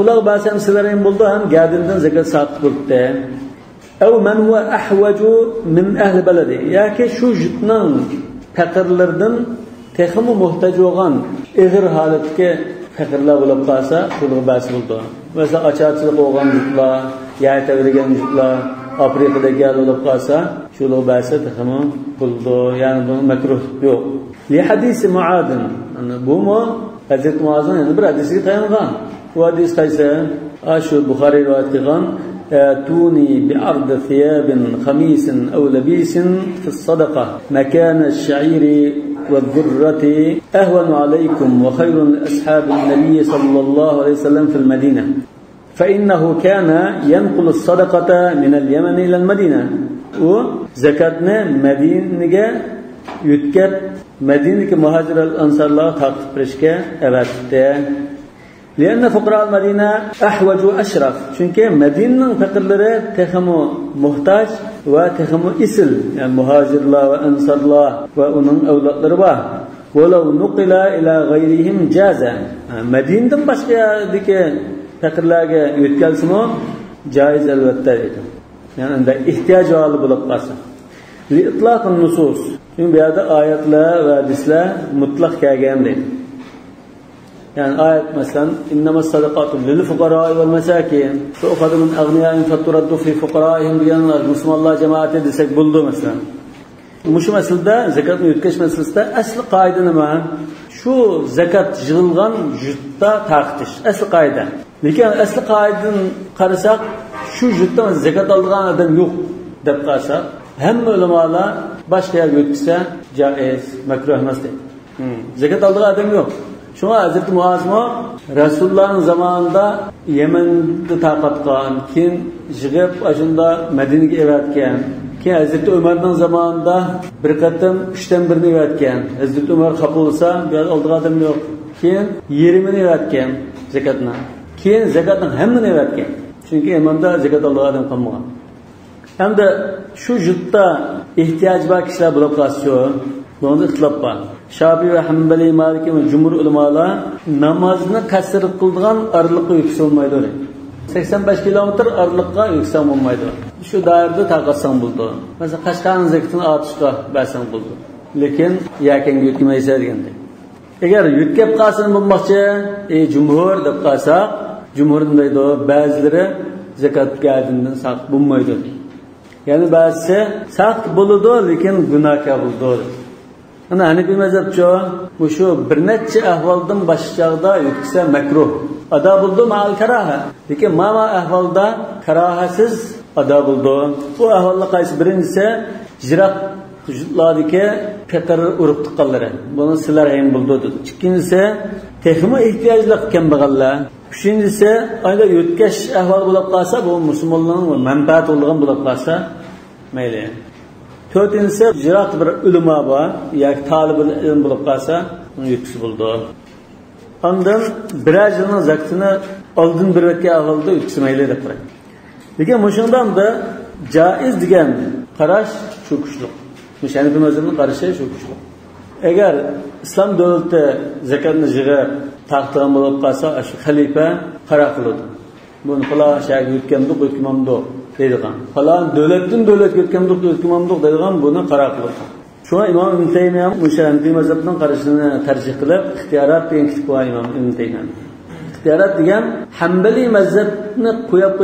Ular ba'san silaring bo'ldi, ham gadindan zakat saqit bo'ldi. Aw man huwa ahwaju min ahli baladi. Yoki shu jutning faqirlardan texmi muhtoj bo'lgan ig'ir holatga faqirlar bo'lib qolsa, shular ba'si bo'ldi. Masalan, ocharchilik bo'lgan jutlar, yay tavrigan jutlar Afrikada bo'lib qolsa, shular ba'si texmi bo'ldi. Ya'ni bu makruh yo'q. Li hadisi Muadin. Bu mu Hazrat Muazin yana bir hadisga tayangan. Bu hadis qaysi? Shu Buxoriy rivoyat qilgan توني بعرض ثياب خميس أو لبيس في الصدقة مكان الشعير والذرة أهون عليكم وخير أصحاب النبي صلى الله عليه وسلم في المدينة فإنه كان ينقل الصدقة من اليمن إلى المدينة وزكاتنا مدينة يتكت مدينة مهاجر الأنصار الله تحقق برشكة أبدا لأن فقراء المدينة أحوج أشرف çünkü Medine'nin fakirleri tehmu muhtaç ve tehmu isil yani muhacirler ve ensarlar ve onun evlatları var. وَلَوْ نُقِلَ إِلَى غَيْرِهِمْ جَازًا Medine'den başka yerdeki fakirlerge yötkelsin o caiz elbette dedi. Yani de ihtiyacı halı bulup varsa. لِإِطْلَاقُ النُّسُوس Çünkü bir yerde ayetler ve hadisler mutlak gelgen değil. Yani ayet mesela innamas sadaqatu lil fuqara'i vel masakin tu'khadhu min aghniya'in faturaddu fi fuqara'ihim diyenler Müslümanlar cemaati desek buldu mesela. Muşu meselede zakatni yutkash meselesinde asli qoida nima? Shu zakat yig'ilgan jutda taqtish asli qoida. Lekin asli qoidadan qarasak shu jutda zakat olgan odam yo'q deb qarasak hamma ulamolar boshqa yerga yutkasa jaiz, makruh emas deydi. Zakat olgan odam yo'q. Şuna Hazreti Muazmo Resulullah'ın zamanında Yemen'de taqatgan, keyin jig'ib ashunda Madinaga evatgan. Keyin Hazreti Ömer'ning zamanında bir qatam 3dan 1ni evatgan. Hazreti Ömer xafa bo'lsa, bu yerda oldiga odam yo'q. Keyin yerimini evatgan zakatni. Keyin zakatning hammani evatgan. Chunki Yemen'da zakat oldigan odam qolmagan. Hamda shu jutda ehtiyoj bor kishilar bo'lib qolsa, bunda ixtilof bor. Şafi'i ve Hanbali, Maliki ve Cumhur ulamalar namazını kasır kıldıgan arılıkka yüksek olmaydı. 85 kilometre arılıkka yüksek olmaydı. Şu dairede takatsan buldu. Mesela Kaşgar'ın zekatını atışka versen buldu. Lekin yaken yutmaysa degende. Eğer yutkep kalsın bulmakçı Cumhur deb kalsak, Cumhur'un deydi bazıları zekat geldiğinden sak bulmaydı. Yani bazısı sak buludu lekin günahkar buldu. Ana Hanefi mezhepçi bu şu bir necha ahvoldan boshqada yutkisa makruh. Ado bo'ldi ma'al karaha. Lekin ma ahvolda karahasiz ado bo'ldi. Bu ahvollar qaysi? Birinchisi jiroq hujjatlardagi faqir urug' tuqqanlari. Buni sizlar ham bo'ldi. Ikkinchisi texmi ehtiyojli kambag'allar. Uchinchisi ayda yutkash ahvol bo'lib qolsa, bu musulmonlarning manfaat bo'lgan bo'lib qolsa mayli. Dördüncüsü jirat bir ulama var, yoki talib ilm bo'lib qolsa, uni yutkisi bo'ldi. Ondan birer yilning zakatini oldin bir vaqtga avvalda yutkismayli deb qaraydi. Lekin mushundan da jaiz degan qarash shu kuchli. Mushani bir mazhabning qarashi shu kuchli. Agar islom davlati zakatni yig'ib taqdim bo'lib qolsa, shu xalifa qaror qiladi. Buni falan shaharga yutgandik, hukmimdir deydigan. Falan davlatdan davlatga yutgandik, hukmimdir deydigan buni qaror qiladi. Shuna Imom Ibn Taymiya Mushani mazhabning qarashini tarjih qilib, ixtiyorat degan kitib qo'ygan Imom Ibn Taymiya. ixtiyorat degan Hanbali mazhabni qo'yib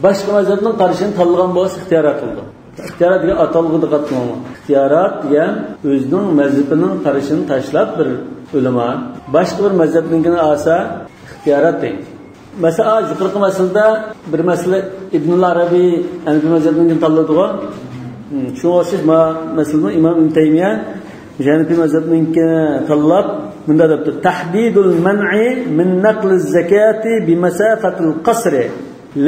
boshqa mazhabning qarashini tanlagan bo'lsa ixtiyorat bo'ldi. ixtiyorat degan atalg'ida qatnama. ixtiyorat degan o'zining mazhabining qarashini tashlab bir ulama boshqa bir mazhabningini olsa ixtiyorat deydi. Mesela yuqorqi masalada bir masala Ibn Arabiy Hanbali mazhabini tanladigan. Shu o'xshash masalada Imom Ibn Taymiya Hanbali mazhabini tanlab bunda debdi tahdidul man'i min naql az-zakati bi masafatil qasr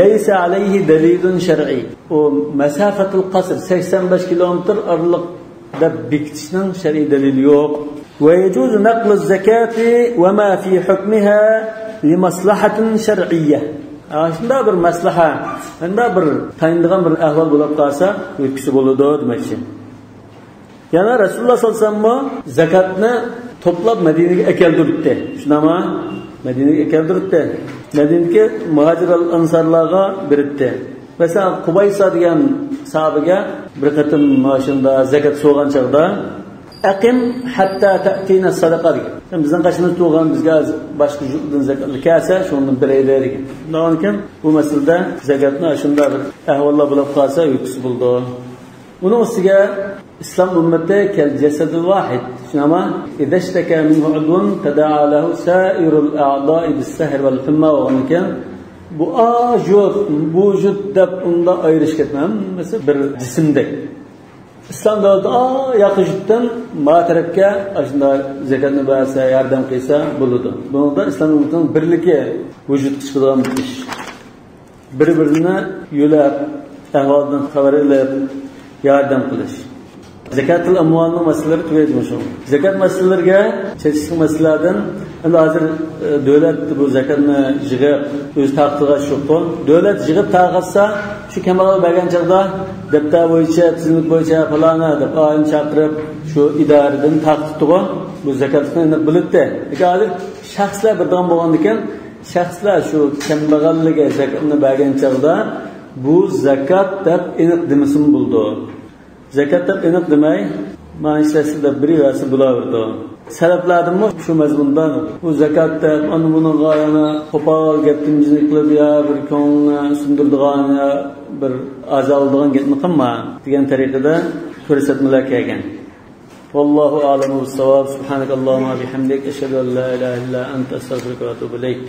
laysa alayhi dalilun shar'i. O masafatil qasr 85 kilometr araliq deb bekitishning shar'iy dalili yo'q. ويجوز نقل الزكاة وما في حكمها لمصلحة شرعية. Şunda bir maslaha, şunda bir tayindiğen bir ahval bulup kalsa ötküsü buludu demekçi. Yani Resulullah sallallahu aleyhi ve sellem zakatını toplap Medine'ye ekeldirdi. Şuna mı? Medine'ye ekeldirdi. Medine'ye muhacir ansarlarga birikti. Mesela Kubaysa degan sahabiga bir qatim maşında zakat so'gan chaqda aqim hatta ta'tina sadaqa degan. Bizning qashimiz to'g'an bizga boshqa juddan zakatni kelsa shundan biraylar degan. Undan keyin bu masalada zakatni shunda bir ahvollar bo'lib qolsa yuqsi bo'ldi. Uning ustiga islom ummati kal jasadul vahid. Shunama idashtaka minhu udun tada'a lahu sa'irul a'da'i bis-sahr wal humma wa ankan bu bu vücut deb unda ayrış ketmem. Mesela bir cisimdek. İslam davleti yakışıktan ma tarafga aşında zakatni bersa, yardım qilsa bo'ladi. Bunda islom ummatining birligi vücut chiqadigan ish. Bir-birini yo'lab, ahvoldan xabar olib, yardım qilish. Zakatul amvalning masalalari tugaydi shu. Zakat masalalariga chekishli masalalardan endi hozir davlat bu zakatni yig'ib o'z taqdiga shuqdi. Davlat yig'ib taqatsa shu kambag'al bergan chaqda daftar bo'yicha, tizimlik bo'yicha falona deb oyin chaqirib shu idoradan taqdiga bu zakatni bilibdi. Lekin hozir shaxslar birdan bo'lgan ekan, shaxslar shu kambag'alliga zakatni bergan chaqda bu zakat deb aniq demasin bo'ldi. Zakat deb aniq demay, ma'nasida bir yo'si bo'laverdi. Sabablarimi shu mazmundan bu zakat deb ana buni g'oyani qo'pol gapimizni qilib ya bir ko'ngilni sundirdigan bir azaldigan gapni qilma degan tariqada ko'rsatmalar kelgan. Vallohu a'lamu bis-savab. Subhanakallahumma bihamdik ashhadu an la ilaha illa anta astaghfiruka va atubu ilayk.